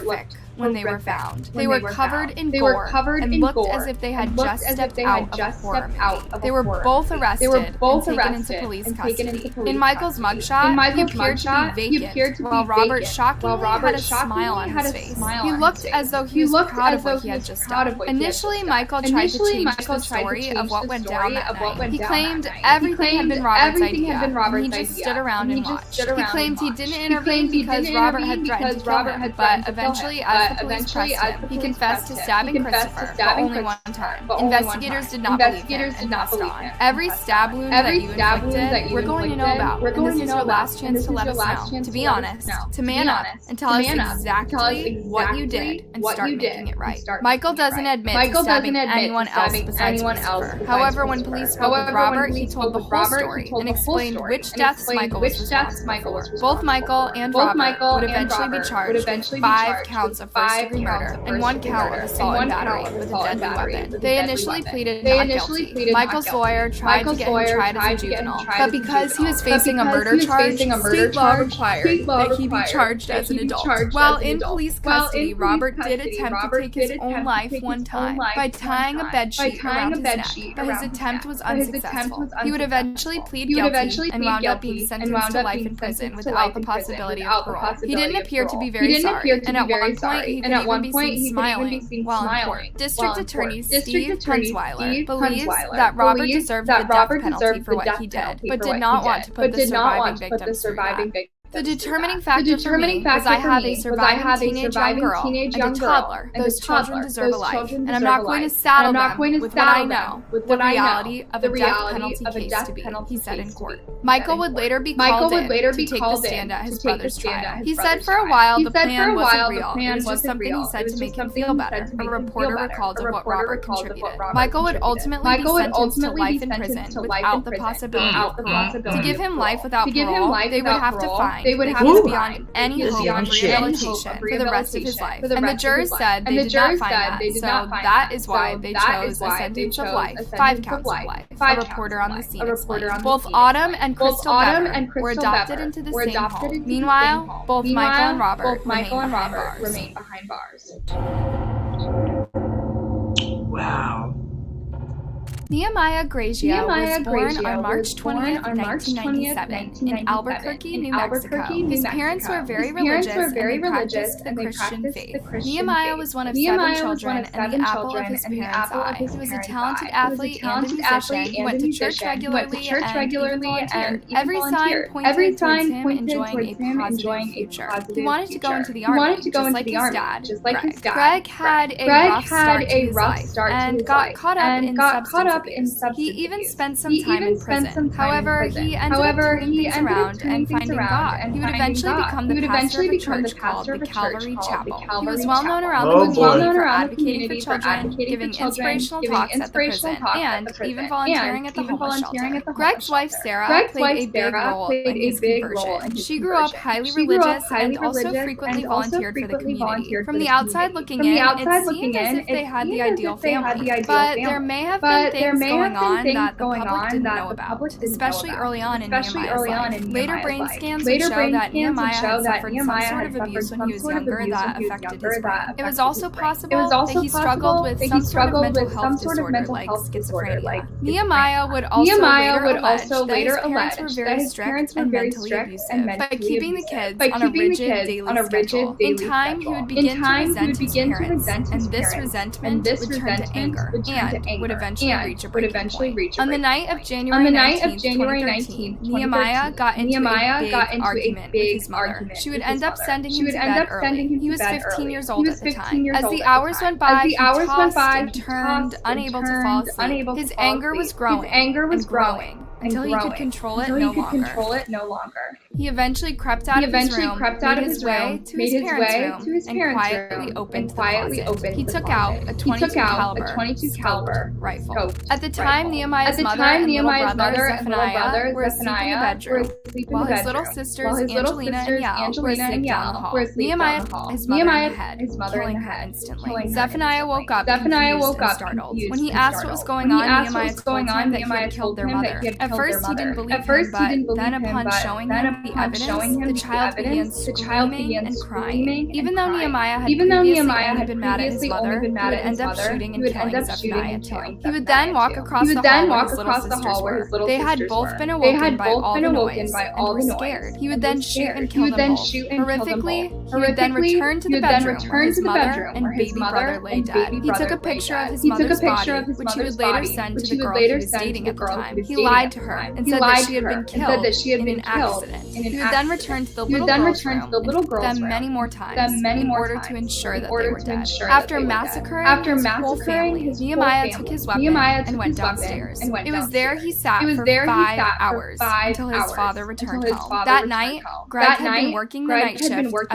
horrific when they were found. They were covered in gore and looked as if they had just stepped out of a horror movie. They were both arrested and taken into police custody. In Michael's mugshot, he appeared to be vacant, while Robert shockingly had a smile on his face. He looked as though he was proud of what he had just done. Initially, Michael tried to change the story of what went down that night. He claimed everything had been Robert's idea, and he just stood around and watched. He claimed he didn't intervene because Robert had threatened to kill him, but eventually, as the police pressed him, he confessed to stabbing Christopher, but only one time. Investigators did not believe him and pressed on. Every stab wound that you inflicted, we're going to know about, and this is your last chance to let us know. To be honest, to man up, and tell us exactly what you did and start making it right. Michael doesn't admit to stabbing anyone else besides Christopher. However, when police spoke with Robert, he told the whole story and explained which deaths Michael was responsible for. Both Michael and Robert would eventually be charged with 5 counts of first-degree murder and 1 count of assault and battery with a deadly weapon. They initially pleaded not guilty. Michael's lawyer tried to get him tried as a juvenile, but because he was facing a murder charge, state law required that he be charged as an adult. While in police custody, Robert did attempt to take his own life one time by tying a bedsheet around his neck, but his attempt was unsuccessful. He would eventually plead guilty and wound up being sentenced to life in prison without the possibility of parole. He didn't appear to be very sorry, and at one point he could even be seen smiling while in court. District Attorney Steve Huntsweiler believes that Robert deserved the death penalty for what he did, but did not want to put the surviving victims through that. The determining factor for me was I have a surviving teenage young girl and a toddler. Those children deserve a life, and I'm not going to saddle them with what I know, the reality of a death penalty case to be, he said in court. Michael would later be called in to take the stand at his brother's trial. He said for a while the plan wasn't real, it was just something he said to make him feel better. A reporter recalled of what Robert contributed. Michael would ultimately be sentenced to life in prison without the possibility of parole. To give him life without parole, they would have to find that he was beyond any hope of rehabilitation for the rest of his life. And the jurors said they did not find that, so that is why they chose a sentence of life, 5 counts of life. A reporter on the scene explained. Both Autumn and Crystal Bever were adopted into the same home. Meanwhile, both Michael and Robert remain behind bars. Wow. Nehemiah Grazia was born on March 20th, 1997 in Albuquerque, New Mexico. His parents were very religious and they practiced the Christian faith. Nehemiah was one of 7 children and the apple of his parents' eye. He was a talented athlete and a musician, went to church regularly and volunteered. Every sign pointed towards him enjoying a positive future. He wanted to go into the army, just like his dad, Greg. Greg had a rough start to his life and got caught up in substance abuse. He even spent some time in prison. However, he ended up turning things around and finding God. He would eventually become the pastor of a church called the Calvary Chapel. He was well known around the community for advocating for children, giving inspirational talks at the prison, and even volunteering at the homeless shelter. Greg's wife Sarah played a big role in his conversion. She grew up highly religious and also frequently volunteered for the community. From the outside looking in, it seemed as if they had the ideal family, but there may have been things going on that the public didn't know about, especially early on in Nehemiah's life. Later brain scans would show that Nehemiah had suffered some sort of abuse when he was younger that affected his brain. It was also possible that he struggled with some sort of mental health disorder like schizophrenia. Nehemiah would also later allege that his parents were very strict and mentally abusive by keeping the kids on a rigid daily schedule. In time, he would begin to resent his parents, and this resentment would turn to anger and would eventually reach reach a breaking point. On the night of January 19th, 2013, Nehemiah got into a big argument with his mother. She would end up sending him to bed early. He was 15 years old at the time. As the hours went by, he tossed and turned, unable to fall asleep. His anger was growing and growing until he could control it no longer. He eventually crept out of his room, made his way to his parents' room, and quietly opened the closet. He took out a .22 caliber rifle. At the time, Nehemiah's mother and little brother Zephaniah were asleep in the bedroom, while his little sisters Angelina and Yael were asleep down the hall. Nehemiah hit his mother in the head, instantly. Zephaniah woke up confused and startled. When he asked what was going on, Nehemiah told him that he had killed their mother. At first, he didn't believe him, but then upon showing him the evidence, the child began screaming and crying. Even though Nehemiah had previously only been mad at his mother, he would end up shooting and killing Zephaniah too. He would then walk across the hall where his little sisters were. They had both been awoken by all the noise and were scared. He would then shoot and kill them both. Horrifically, he would then return to the bedroom where his mother and baby brother lay dead. He took a picture of his mother's body, which he would later send to the girl he was dating at the time. He lied to her and said that she had been killed in an accident. He would then return to the little girl's room and hit them many more times in order to ensure that they were dead. After massacring his whole family, Nehemiah took his weapon and went downstairs. It was there he sat for 5 hours until his father returned home. That night, Greg had been working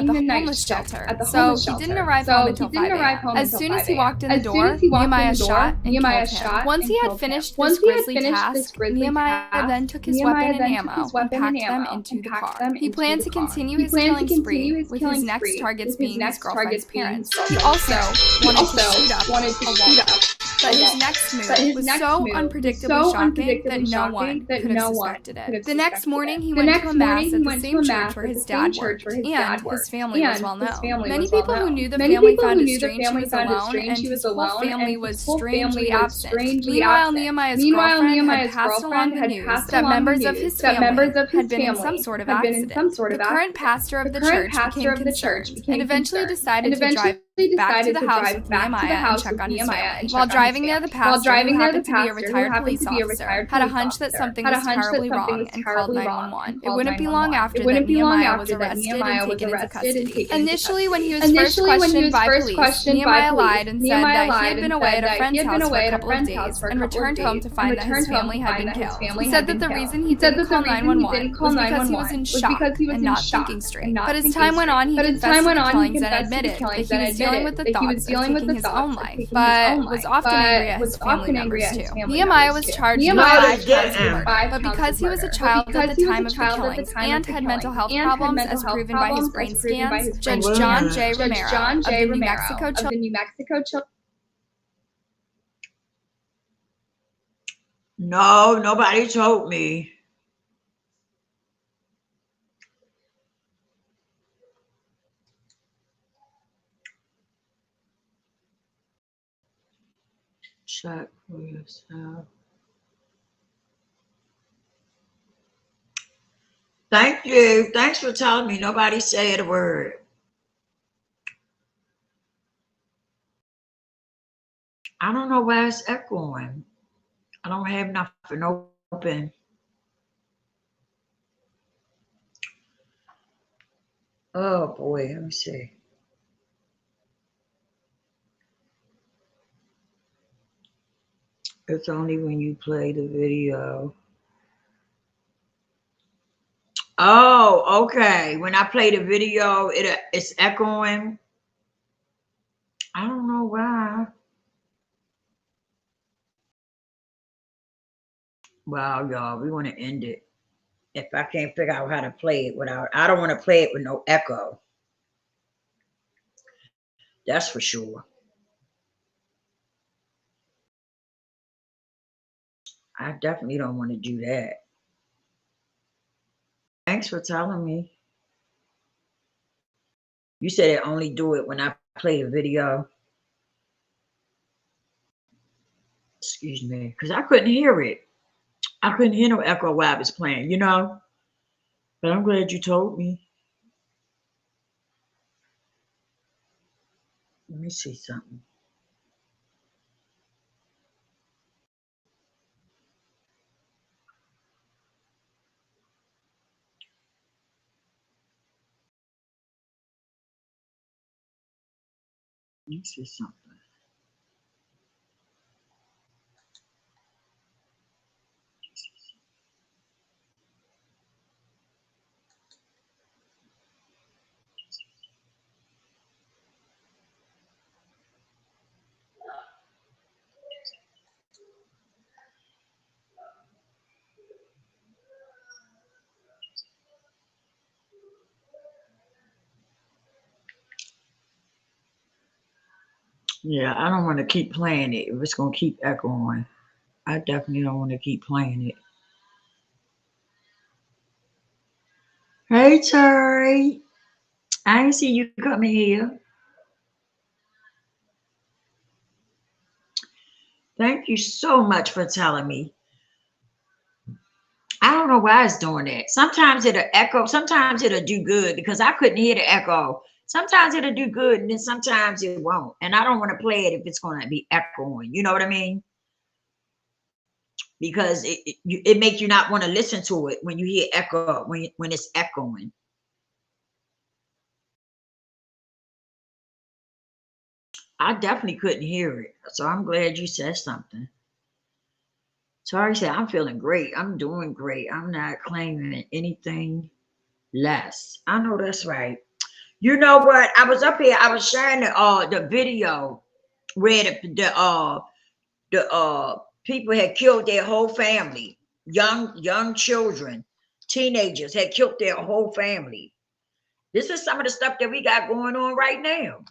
the night shift at the homeless shelter, so he didn't arrive home until 5 a.m. As soon as he walked in the door, Nehemiah shot and killed him. Once he had finished this grisly task, Nehemiah then took his weapon and ammo and packed them into the car. He planned to continue his killing spree, with his next targets being his girlfriend's parents. He also wanted to shoot up a wall. But his next move was so unpredictably shocking that no one could have suspected it. The next morning, he went to a mass at the same church where his dad worked, and his family was well known. Many people who knew the family found it strange he was alone, and his whole family was strangely absent. Meanwhile, Nehemiah's girlfriend had passed along the news that members of his family had been in some sort of accident. The current pastor of the church became concerned and eventually decided to drive back to the house with Nehemiah and check on his family. While driving there, the pastor, who happened to be a retired police officer, had a hunch that something was terribly wrong and called 911. It wouldn't be long after that Nehemiah was arrested and taken into custody. Initially, when he was first questioned by police, Nehemiah lied and said that he had been away at a friend's house for a couple of days and returned home to find that his family had been killed. He said that the reason he didn't call 911 was because he was in shock and not thinking straight. But as time went on, he confessed to the killings and admitted that he was dealing with the thoughts of taking his own life, but was often angry at his family members too. Nehemiah was charged with 5 counts of murder, but because he was a child at the time of the killings and had mental health problems as proven by his brain scans, Judge John J. Romero of the New Mexico No, nobody told me. Check for yourself. Thank you. Thanks for telling me. Nobody said a word. I don't know why it's echoing. I don't have nothing open. Oh boy, let me see. It's only when you play the video. Oh, okay. When I play the video, it's echoing. I don't know why. Well, y'all, we want to end it. If I can't figure out how to play it without, I don't want to play it with no echo. That's for sure. I definitely don't want to do that. Thanks for telling me. You said it only do it when I play the video. Excuse me, because I couldn't hear it. I couldn't hear no echo while I was playing, you know? But I'm glad you told me. Let me see something. This is something. Yeah, I don't want to keep playing it. If it's going to keep echoing, I definitely don't want to keep playing it. Hey, Terry. I ain't see you coming here. Thank you so much for telling me. I don't know why it's doing that. Sometimes it'll echo. Sometimes it'll do good because I couldn't hear the echo. Sometimes it'll do good and then sometimes it won't. And I don't want to play it if it's going to be echoing. You know what I mean? Because it makes you not want to listen to it when you hear echo, when it's echoing. I definitely couldn't hear it. So I'm glad you said something. Tori said, I'm feeling great. I'm doing great. I'm not claiming anything less. I know that's right. You know what? I was up here. I was sharing the video where the people had killed their whole family. Young children, teenagers had killed their whole family. This is some of the stuff that we got going on right now.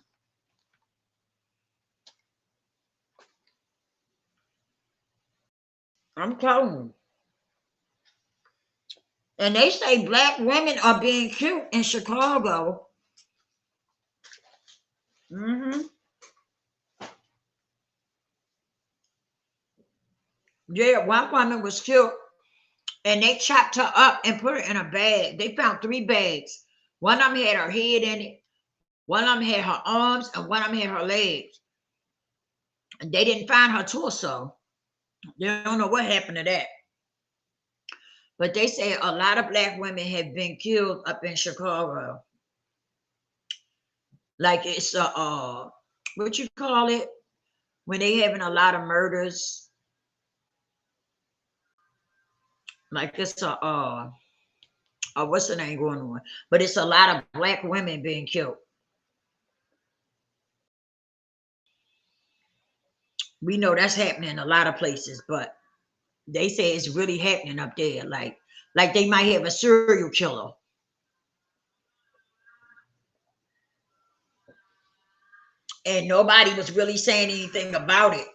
I'm telling you. And they say black women are being killed in Chicago. Mm-hmm. Yeah, one woman was killed and they chopped her up and put her in a bag. They found 3 bags. One of them had her head in it, one of them had her arms, and one of them had her legs. And they didn't find her torso. They don't know what happened to that. But they say a lot of black women have been killed up in Chicago. Like it's what you call it? When they having a lot of murders. Like it's what's the name going on? But it's a lot of black women being killed. We know that's happening in a lot of places, but they say it's really happening up there. Like they might have a serial killer. And nobody was really saying anything about it.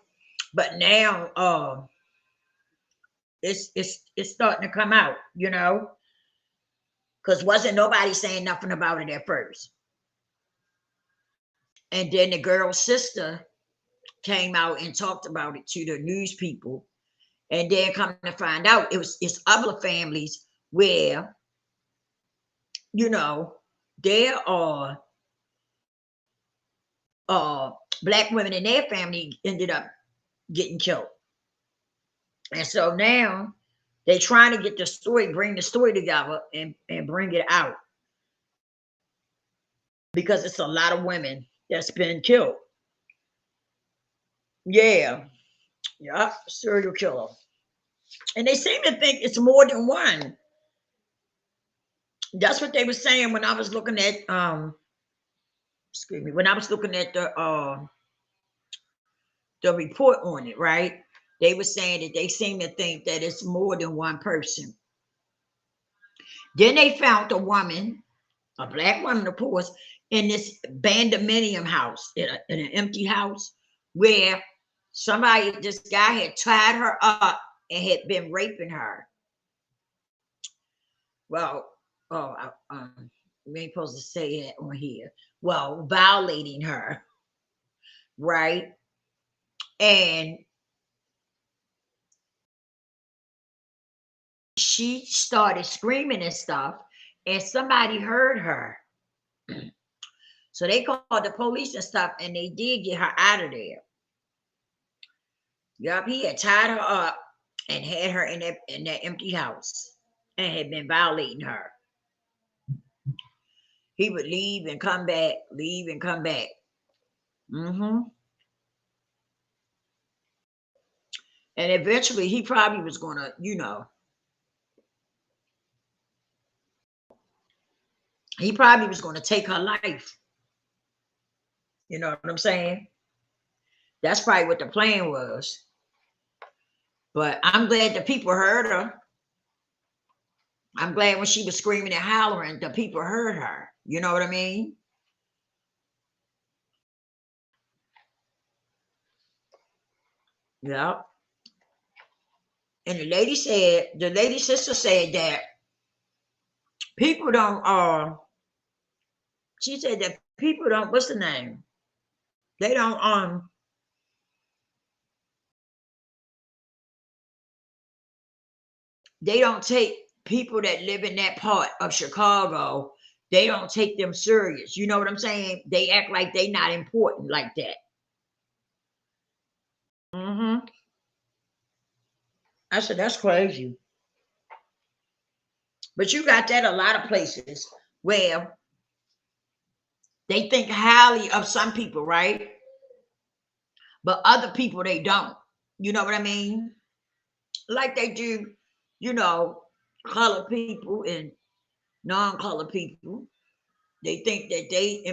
But now it's starting to come out, you know, because wasn't nobody saying nothing about it at first. And then the girl's sister came out and talked about it to the news people. And then come to find out it's other families where, you know, there are black women in their family ended up getting killed. And so now they're trying to get the story, bring the story together and bring it out. Because it's a lot of women that's been killed. Yeah. Yeah, serial killer. And they seem to think it's more than one. That's what they were saying when I was looking at excuse me, when I was looking at the report on it, right? They were saying that they seem to think that it's more than one person. Then they found a woman, a black woman, of course, in this condominium house, in an empty house, where this guy had tied her up and had been raping her. Well, we ain't supposed to say it on here. Well, violating her, right? And she started screaming and stuff, and somebody heard her. So they called the police and stuff, and they did get her out of there. Yup, he had tied her up and had her in that empty house and had been violating her. He would leave and come back, leave and come back. Mm-hmm. And eventually he probably was gonna, he probably was gonna take her life. You know what I'm saying? That's probably what the plan was. But I'm glad the people heard her. I'm glad when she was screaming and hollering, the people heard her. You know what I mean? Yeah. And the lady sister said that people don't she said that people don't, what's the name? They don't take people that live in that part of Chicago, they don't take them serious. You know what I'm saying? They act like they not important like that. Mm-hmm. I said, that's crazy. But you got that a lot of places where they think highly of some people, right? But other people, they don't. You know what I mean? Like they do, colored people and non-colored people. They think that they,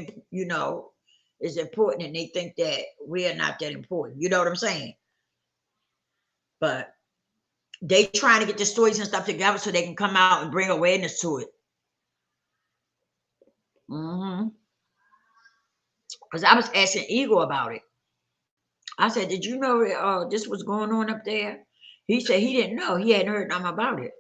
is important, and they think that we're not that important. You know what I'm saying? But they trying to get the stories and stuff together so they can come out and bring awareness to it. Mm-hmm. Because I was asking Eagle about it. I said, did you know this was going on up there? He said he didn't know. He hadn't heard nothing about it.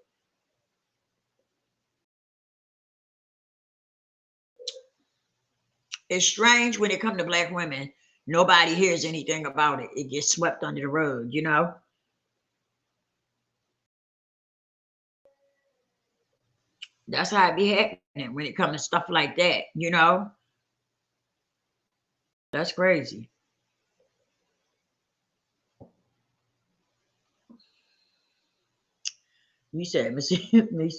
It's strange when it comes to Black women. Nobody hears anything about it. It gets swept under the rug, That's how it be happening when it comes to stuff like that. That's crazy. You said, Missy,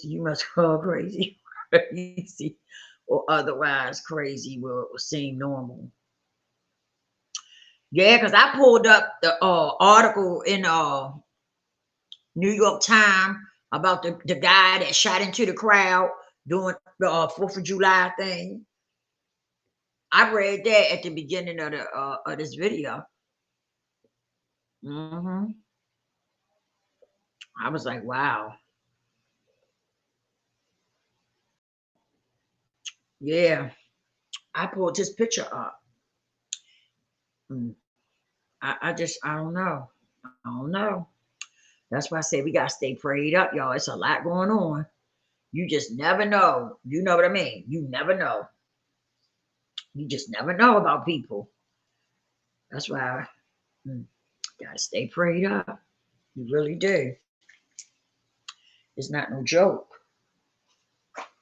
you must call crazy. Crazy or otherwise crazy will seem normal. Yeah, because I pulled up the article in New York Times about the guy that shot into the crowd doing the 4th of July thing. I read that at the beginning of this video. Mm-hmm. I was like, wow. Yeah, I pulled this picture up. I don't know. I don't know. That's why I say we gotta stay prayed up, y'all. It's a lot going on. You just never know. You know what I mean? You never know. You just never know about people. That's why gotta stay prayed up. You really do. It's not no joke.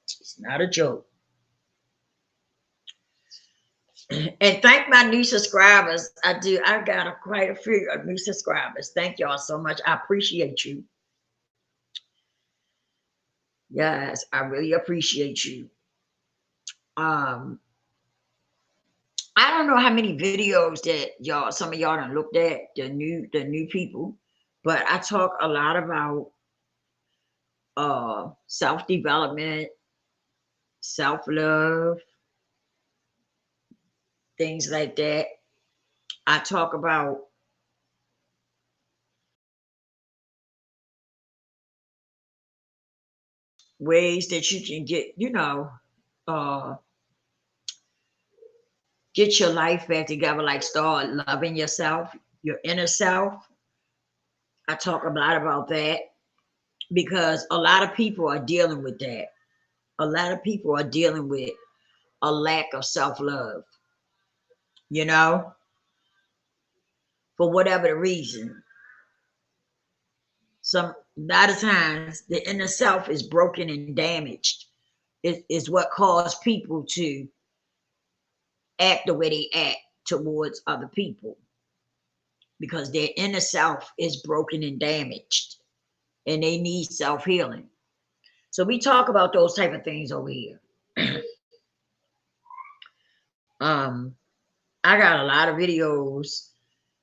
It's not a joke. And thank my new subscribers. I do. I got quite a few new subscribers. Thank y'all so much. I appreciate you. Yes, I really appreciate you. I don't know how many videos that some of y'all done looked at, the new people, but I talk a lot about self-development, self-love, things like that. I talk about ways that you can get your life back together, like start loving yourself, your inner self. I talk a lot about that because a lot of people are dealing with that. A lot of people are dealing with a lack of self-love, for whatever the reason. A lot of times the inner self is broken and damaged. It is what caused people to act the way they act towards other people because their inner self is broken and damaged and they need self-healing. So we talk about those type of things over here. I got a lot of videos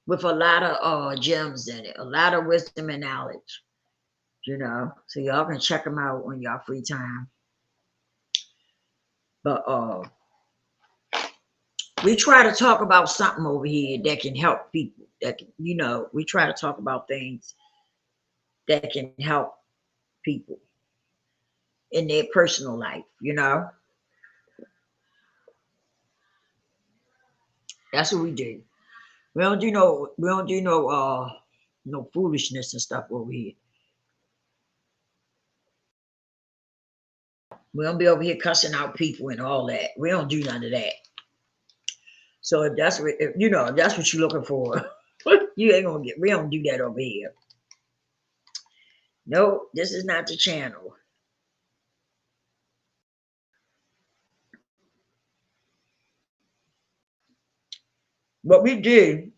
with a lot of gems in it, a lot of wisdom and knowledge, you know. So y'all can check them out on y'all free time. But we try to talk about something over here that can help people. That can, you know, we try to talk about things that can help people in their personal life, you know. That's what we do. We don't do no foolishness and stuff over here. We don't be over here cussing out people and all that. We don't do none of that. So if that's what, if, you know, if that's what you're looking for, you ain't gonna get. We don't do that over here. No, this is not the channel. What we do,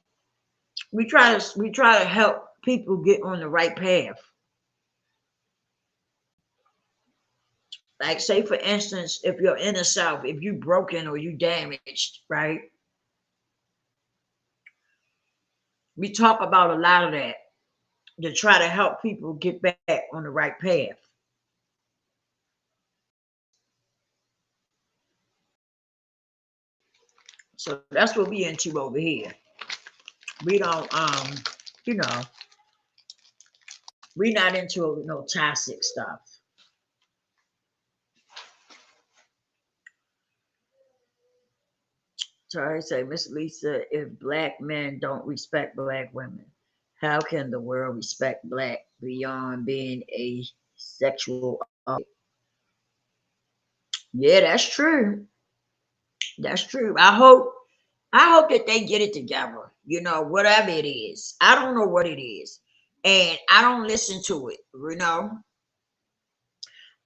we try to help people get on the right path. Like, say for instance, if you're in the South, if you broken or you damaged, right? We talk about a lot of that to try to help people get back on the right path. So that's what we into over here. We don't, you know, we're not into no toxic stuff. So I say, Miss Lisa, if black men don't respect black women, how can the world respect black beyond being a sexual object? Yeah, that's true. That's true. I hope that they get it together. You know, whatever it is. I don't know what it is. And I don't listen to it, you know.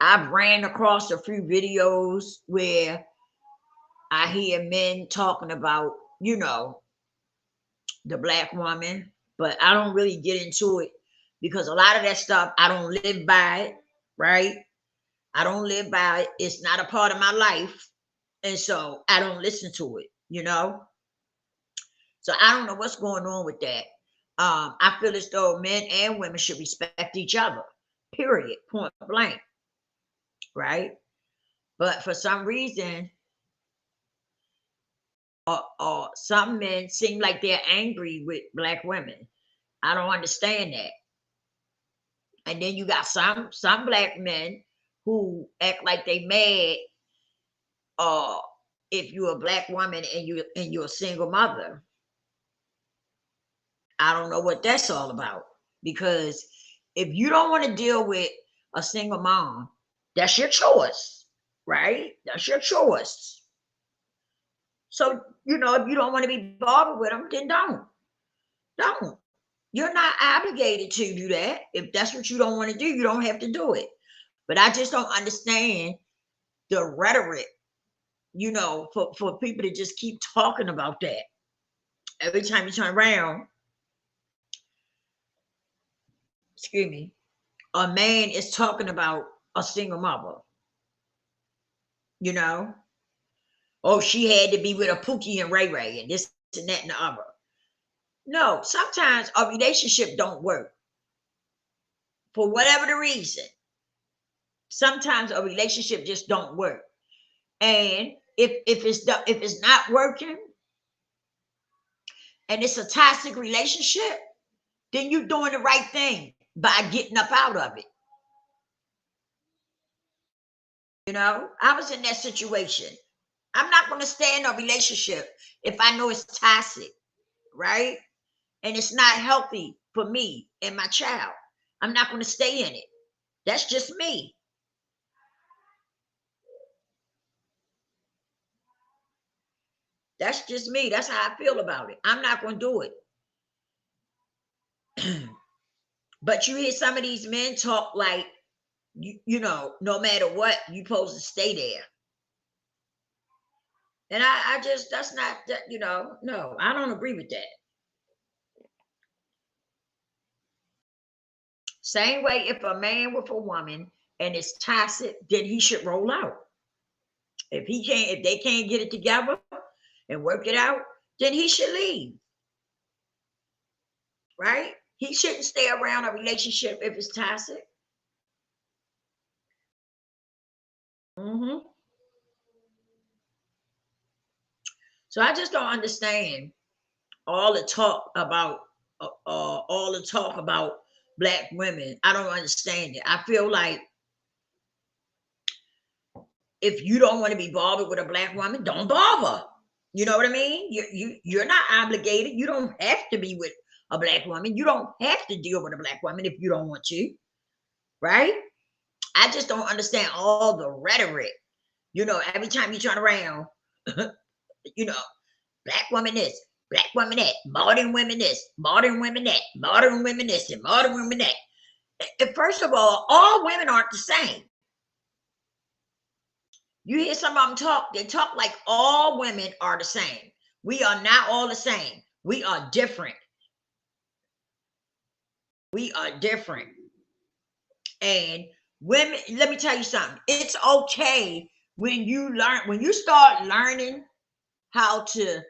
I've ran across a few videos where I hear men talking about, you know, the black woman, but I don't really get into it because a lot of that stuff, I don't live by it, right? I don't live by it. It's not a part of my life. And so I don't listen to it, you know? So I don't know what's going on with that. I feel as though men and women should respect each other, period, point blank, right? But for some reason, some men seem like they're angry with black women. I don't understand that. And then you got some black men who act like they mad if you're a black woman and you're a single mother. I don't know what that's all about. Because if you don't want to deal with a single mom, that's your choice, right? That's your choice. So, you know, if you don't want to be bothered with them, then don't. Don't. You're not obligated to do that. If that's what you don't want to do, you don't have to do it. But I just don't understand the rhetoric, you know, for people to just keep talking about that. Every time you turn around, excuse me, a man is talking about a single mother. You know? Oh, she had to be with a Pookie and Ray Ray and this and that and the other. No, sometimes a relationship don't work. For whatever the reason. Sometimes a relationship just don't work. And if it's not working and it's a toxic relationship, then you're doing the right thing by getting up out of it. You know, I was in that situation. I'm not going to stay in a relationship if I know it's toxic, right? And it's not healthy for me and my child. I'm not going to stay in it. That's just me. That's just me. That's how I feel about it. I'm not going to do it. But you hear some of these men talk like, you know, no matter what, you're supposed to stay there. And I just, that's not, you know, no, I don't agree with that. Same way, if a man with a woman and it's toxic, then he should roll out. If they can't get it together and work it out, then he should leave. Right? He shouldn't stay around a relationship if it's toxic. So I just don't understand all the talk about black women. I don't understand it. I feel like if you don't want to be bothered with a black woman, don't bother. You know what I mean? You're not obligated. You don't have to be with a black woman. You don't have to deal with a black woman if you don't want to, right? I just don't understand all the rhetoric. You know, every time you turn around, you know, black woman this, black woman that, modern women this, modern women that, modern women this, and modern women that. And first of all women aren't the same. You hear some of them talk, they talk like all women are the same. We are not all the same. We are different. We are different. And women, let me tell you something. It's okay when you start learning how to,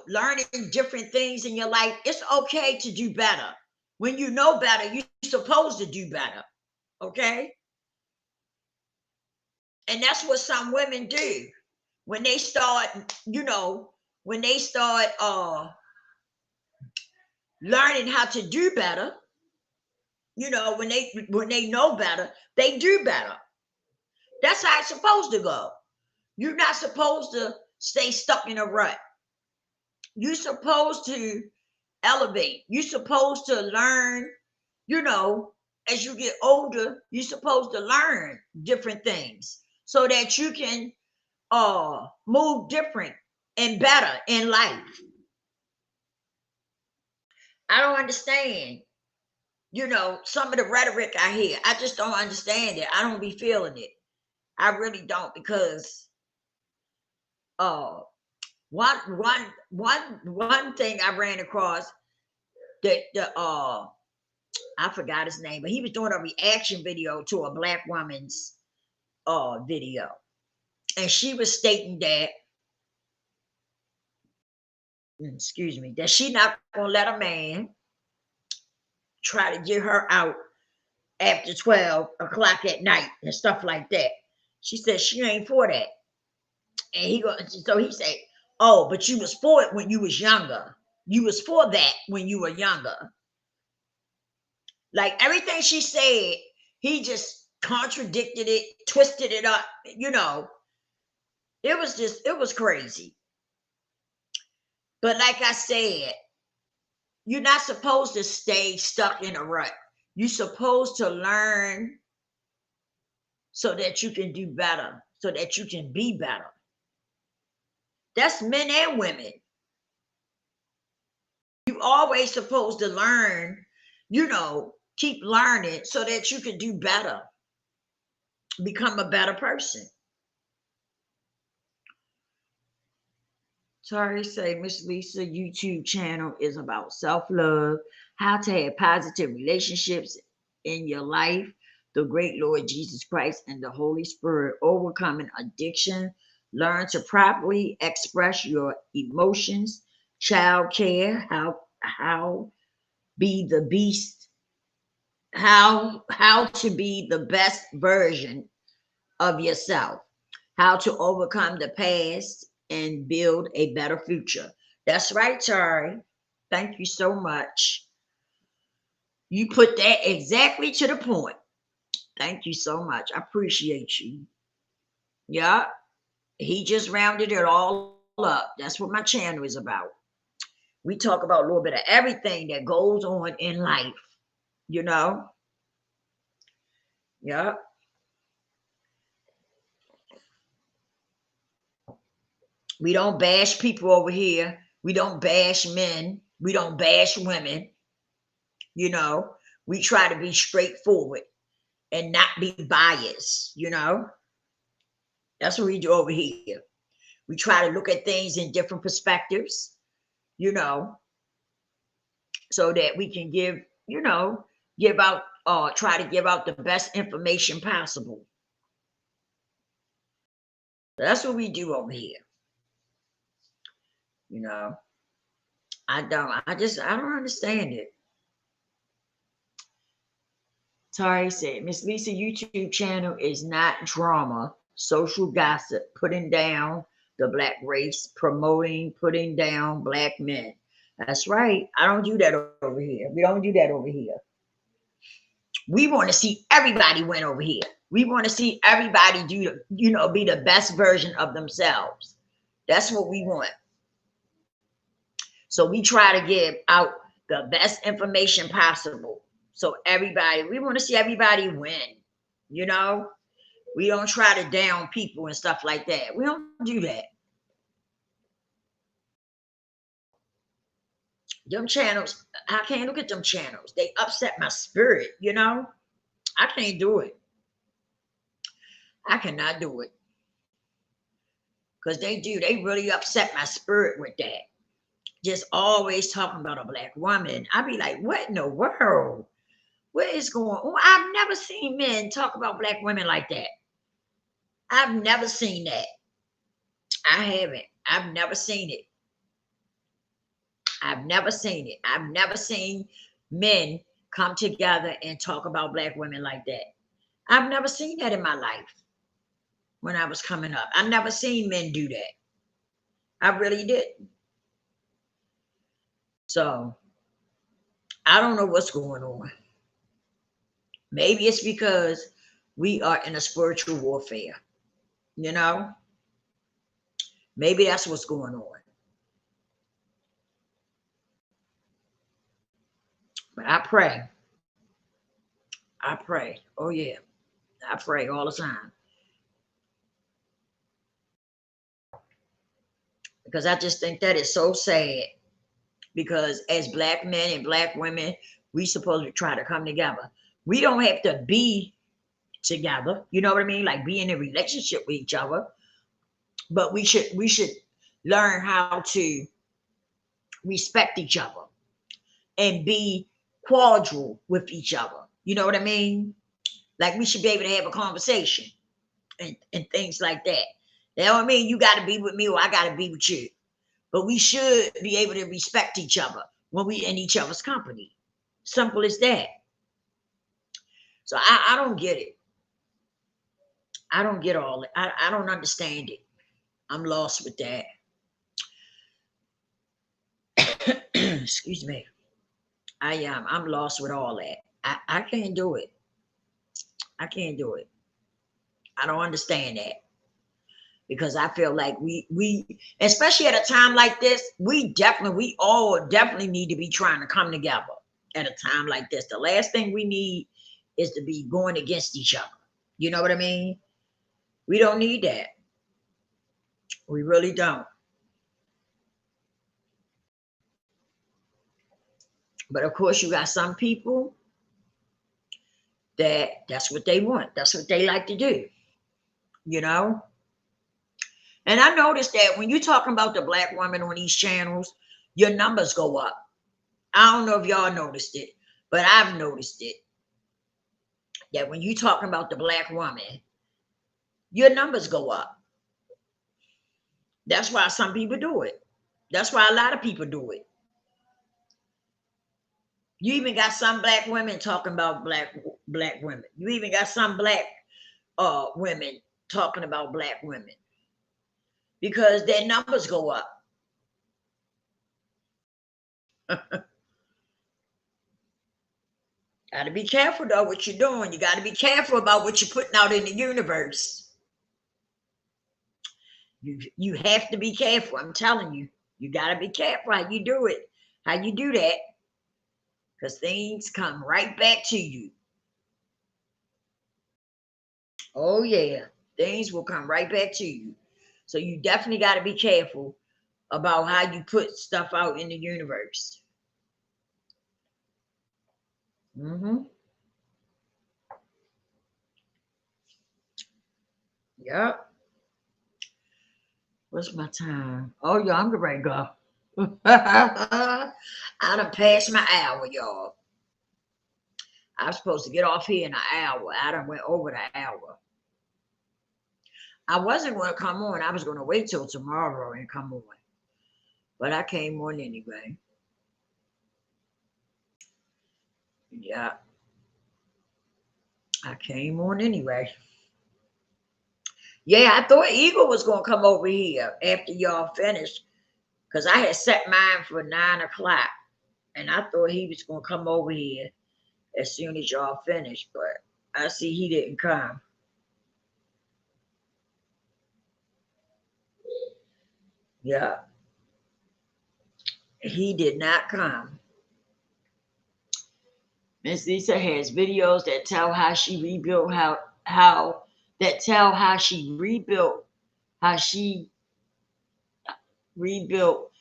learning different things in your life. It's okay to do better. When you know better, you're supposed to do better. Okay? And that's what some women do. When they start, learning how to do better, when they know better, they do better. That's how it's supposed to go. You're not supposed to stay stuck in a rut. You're supposed to elevate. You're supposed to learn, as you get older, you're supposed to learn different things so that you can move different and better in life. I don't understand, some of the rhetoric I hear. I just don't understand it. I don't be feeling it. I really don't, because one thing I ran across that I forgot his name, but he was doing a reaction video to a black woman's video, and she was stating that, that she not gonna let a man try to get her out after 12 o'clock at night and stuff like that. She said she ain't for that. And he said, oh, but you was for it when you was younger. You was for that when you were younger. Like everything she said, he just contradicted it, twisted it up, It was crazy. But like I said, you're not supposed to stay stuck in a rut. You're supposed to learn so that you can do better, so that you can be better. That's men and women. You always supposed to learn, keep learning so that you can do better, become a better person. Sorry, say Miss Lisa YouTube channel is about self-love, how to have positive relationships in your life, the great Lord Jesus Christ and the Holy Spirit, overcoming addiction, learn to properly express your emotions, child care, how be the beast, how to be the best version of yourself, how to overcome the past and build a better future. That's right, Tari. Thank you so much. You put that exactly to the point. Thank you so much. I appreciate you. Yeah, he just rounded it all up. That's what my channel is about. We talk about a little bit of everything that goes on in life, Yeah. We don't bash people over here. We don't bash men. We don't bash women. We try to be straightforward and not be biased, That's what we do over here. We try to look at things in different perspectives, so that we can try to give out the best information possible. That's what we do over here. You know, I don't understand it. Tari said, Miss Lisa YouTube channel is not drama, social gossip, putting down the black race, promoting, putting down black men. That's right. I don't do that over here. We don't do that over here. We want to see everybody win over here. We want to see everybody do, be the best version of themselves. That's what we want. So we try to give out the best information possible. So we want to see everybody win. We don't try to down people and stuff like that. We don't do that. Them channels, I can't look at them channels. They upset my spirit, I can't do it. I cannot do it. Because they really upset my spirit with that. Just always talking about a black woman. I be like, what in the world? What is going on? I've never seen men talk about black women like that. I've never seen that. I haven't. I've never seen it. I've never seen it. I've never seen men come together and talk about black women like that. I've never seen that in my life when I was coming up. I've never seen men do that. I really didn't. So I don't know what's going on. Maybe it's because we are in a spiritual warfare, Maybe that's what's going on. But I pray. Oh, yeah. I pray all the time. Because I just think that is so sad. Because as black men and black women, we supposed to try to come together. We don't have to be together. You know what I mean? Like be in a relationship with each other. But we should learn how to respect each other and be cordial with each other. You know what I mean? Like we should be able to have a conversation and things like that. That don't mean you got to be with me or I got to be with you. But we should be able to respect each other when we in each other's company. Simple as that. So I don't get it. I don't get all it. I don't understand it. I'm lost with that. Excuse me. I'm lost with all that. I can't do it. I can't do it. I don't understand that. Because I feel like we especially at a time like this, we all definitely need to be trying to come together at a time like this. The last thing we need is to be going against each other. You know what I mean? We don't need that. We really don't. But of course, you got some people that's what they want. That's what they like to do. And I noticed that when you're talking about the black woman on these channels, your numbers go up. I don't know if y'all noticed it, but I've noticed it. That when you're talking about the black woman, your numbers go up. That's why some people do it. That's why a lot of people do it. You even got some black women talking about black women. You even got some black women talking about black women because their numbers go up. Got to be careful though what you're doing. You got to be careful about what you're putting out in the universe. You have to be careful. I'm telling you, you got to be careful how you do it, how you do that, because things come right back to you. Oh yeah, things will come right back to you. So you definitely got to be careful about how you put stuff out in the universe. Yep. What's my time? Oh, y'all, I'm ready to go. I done passed my hour, y'all. I'm supposed to get off here in an hour. I done went over the hour. I wasn't going to come on. I was going to wait till tomorrow and come on. but I came on anyway. Yeah, I came on anyway. Yeah, I thought Eagle was gonna come over here after y'all finished, because I had set mine for 9 o'clock, and I thought he was gonna come over here as soon as y'all finished, but I see he didn't come. Yeah, he did not come. Miss Lisa has videos that tell how she rebuilt how she rebuilt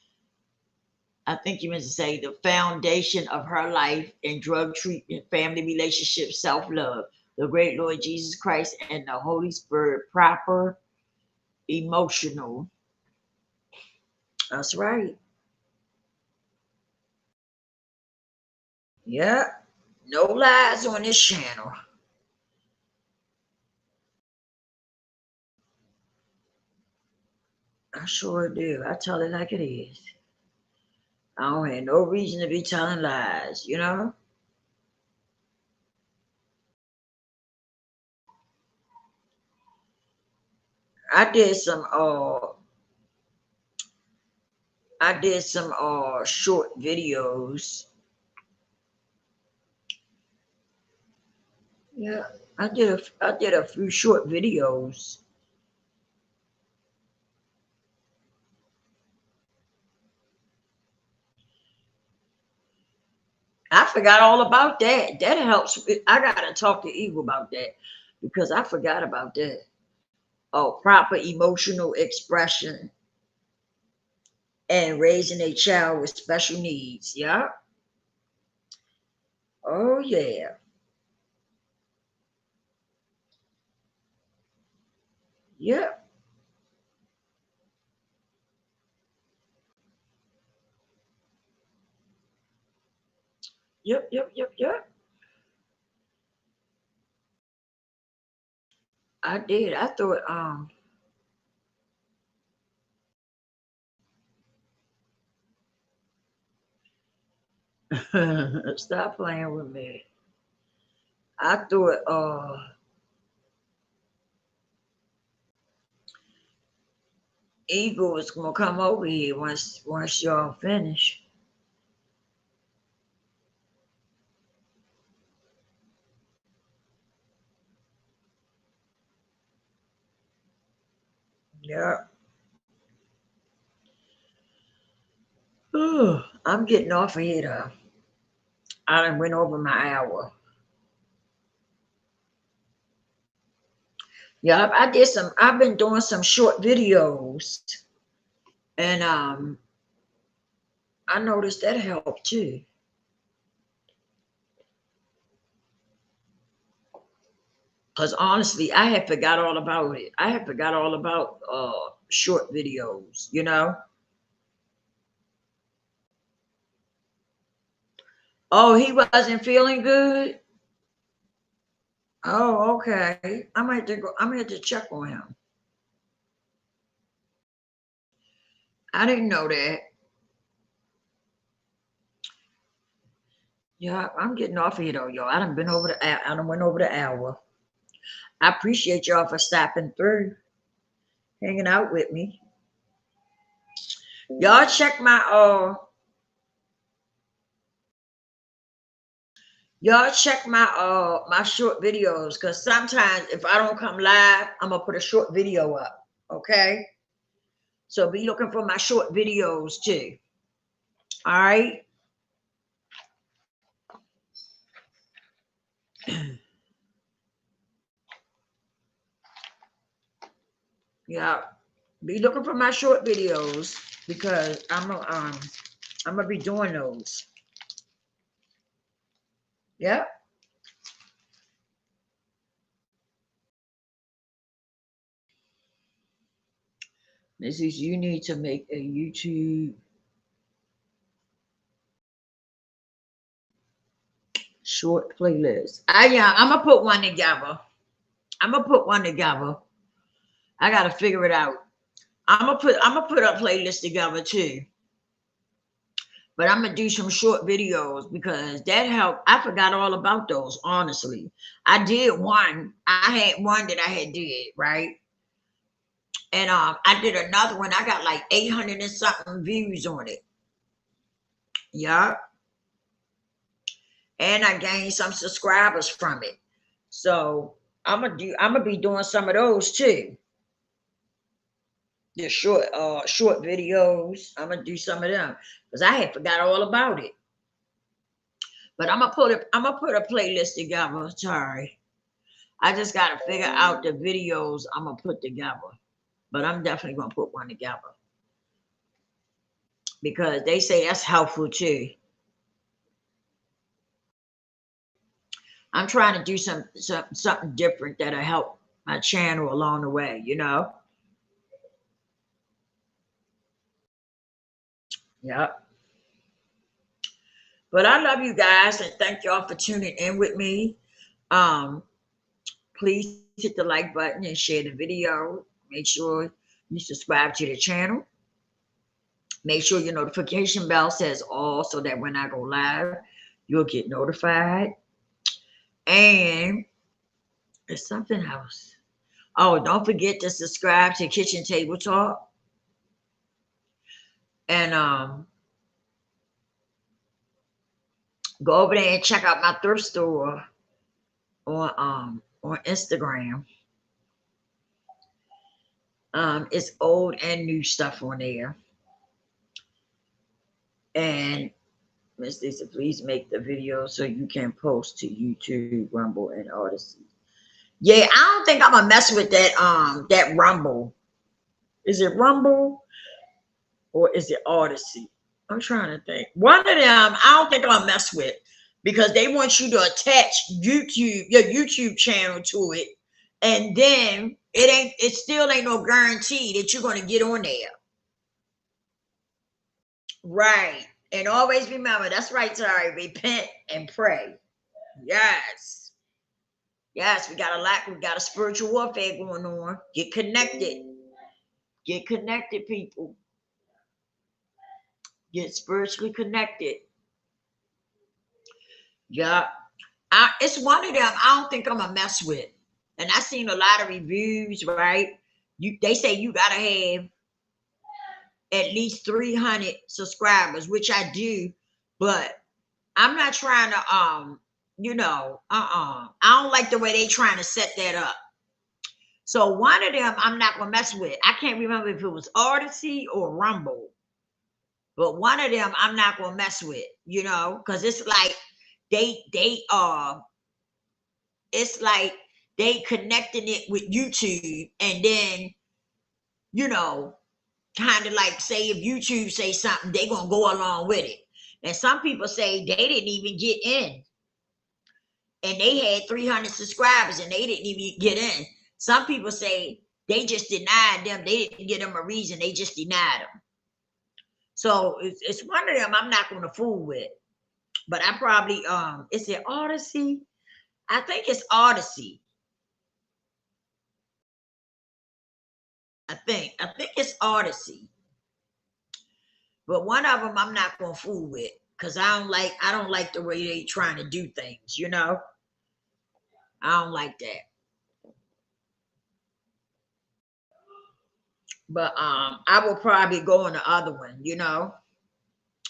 I think you meant to say the foundation of her life in drug treatment, family relationships, self-love, the great Lord Jesus Christ and the Holy Spirit, proper emotional. That's right. Yeah. No lies on this channel. I sure do. I tell it like it is. I don't have no reason to be telling lies, you know? I did some short videos. Yeah, I did a few short videos. I forgot all about that. That helps. I gotta talk to Eagle about that because I forgot about that. Oh, proper emotional expression and raising a child with special needs. Yeah. Oh yeah. Yep. Yep. I did. I thought stop playing with me. I thought Eagle was gonna come over here once y'all finish. Yeah. I'm getting off of here though. I done went over my hour. Yeah, I've been doing some short videos and I noticed that helped too. Cause honestly, I had forgot all about it. I had forgot all about short videos, you know. Oh, he wasn't feeling good. Oh, okay. I might have to go. I'm gonna have to check on him. I didn't know that. Yeah, I'm getting off of here though, y'all. I done went over the hour. I appreciate y'all for stopping through, hanging out with me. Y'all check my my short videos, because sometimes if I don't come live, I'm gonna put a short video up. Okay. So be looking for my short videos too. All right. Yeah. Be looking for my short videos because I'm gonna be doing those. Yeah. This is you need to make a YouTube short playlist. I'm gonna put one together. I gotta figure it out. I'm gonna put a playlist together too. But I'm gonna do some short videos because that helped. I forgot all about those, honestly. I did one. I had one that I had did, right? And I did another one. I got like 800 and something views on it. Yup. And I gained some subscribers from it. So I'm gonna be doing some of those too. The short videos. I'm gonna do some of them because I had forgot all about it. But I'm gonna put a playlist together. Sorry. I just gotta figure out the videos I'm gonna put together. But I'm definitely gonna put one together. Because they say that's helpful too. I'm trying to do something different that'll help my channel along the way, you know? Yep. But I love you guys and thank y'all for tuning in with me. Please hit the like button and share the video. Make sure you subscribe to the channel. Make sure your notification bell says all so that when I go live, you'll get notified. And there's something else. Oh, don't forget to subscribe to Kitchen Table Talk. And go over there and check out my thrift store on Instagram. It's old and new stuff on there. And Miss Lisa, please make the video so you can post to YouTube, Rumble, and Odyssey. Yeah, I don't think I'm gonna mess with that Rumble. Is it Rumble or is it Odyssey? I'm trying to think. One of them I don't think I'm gonna mess with because they want you to attach your YouTube channel to it, and then it still ain't no guarantee that you're gonna get on there. Right. And always remember, that's right, sorry, repent and pray. Yes. Yes, we got a spiritual warfare going on. Get connected. Get connected, people. Get spiritually connected. Yeah. It's one of them I don't think I'm gonna mess with. And I seen a lot of reviews, right? They say you gotta have at least 300 subscribers, which I do, but I'm not trying to I don't like the way they trying to set that up. So one of them I'm not gonna mess with. I can't remember if it was Odyssey or Rumble, but one of them I'm not gonna mess with, because it's like it's like they connecting it with YouTube, and then kind of like say if YouTube say something, they gonna go along with it. And some people say they didn't even get in, and they had 300 subscribers and they didn't even get in. Some people say they just denied them. They didn't give them a reason. They just denied them. So it's one of them I'm not going to fool with. But I probably, is it Odyssey? I think it's Odyssey. I think it's Odyssey. But one of them I'm not going to fool with because I don't like the way they trying to do things, I don't like that. But I will probably go on the other one,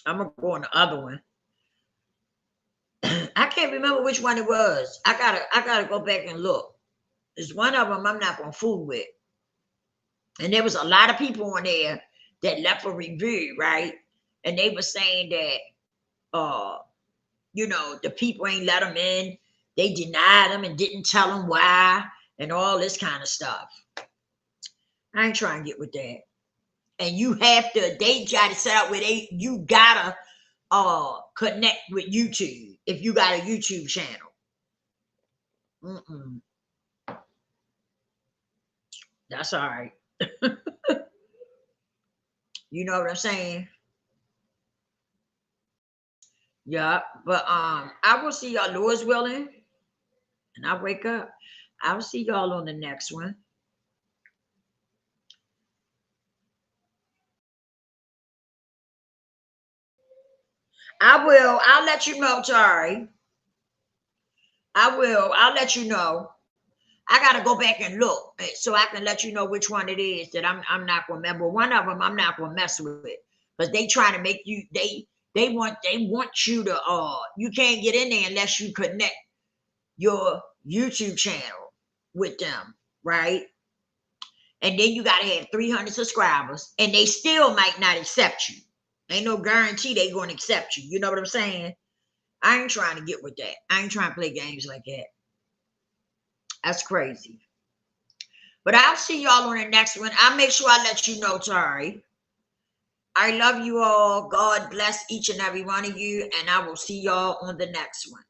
I'm gonna go on the other one. I can't remember which one it was. I gotta go back and look. There's one of them I'm not gonna fool with. And there was a lot of people on there that left a review, right? And they were saying that the people ain't let them in. They denied them and didn't tell them why and all this kind of stuff. I ain't trying to get with that. And they try to set up where you gotta connect with YouTube if you got a YouTube channel. That's all right. You know what I'm saying? Yeah, but I will see y'all, Lord's willing, and I wake up. I'll see y'all on the next one. I will. I'll let you know, Tari. I will. I'll let you know. I gotta go back and look so I can let you know which one it is that I'm not gonna remember. One of them I'm not gonna mess with because they trying to make you they want you to you can't get in there unless you connect your YouTube channel with them, right? And then you gotta have 300 subscribers, and they still might not accept you. Ain't no guarantee they gonna accept you. You know what I'm saying? I ain't trying to get with that. I ain't trying to play games like that. That's crazy. But I'll see y'all on the next one. I'll make sure I let you know, Tari. I love you all. God bless each and every one of you. And I will see y'all on the next one.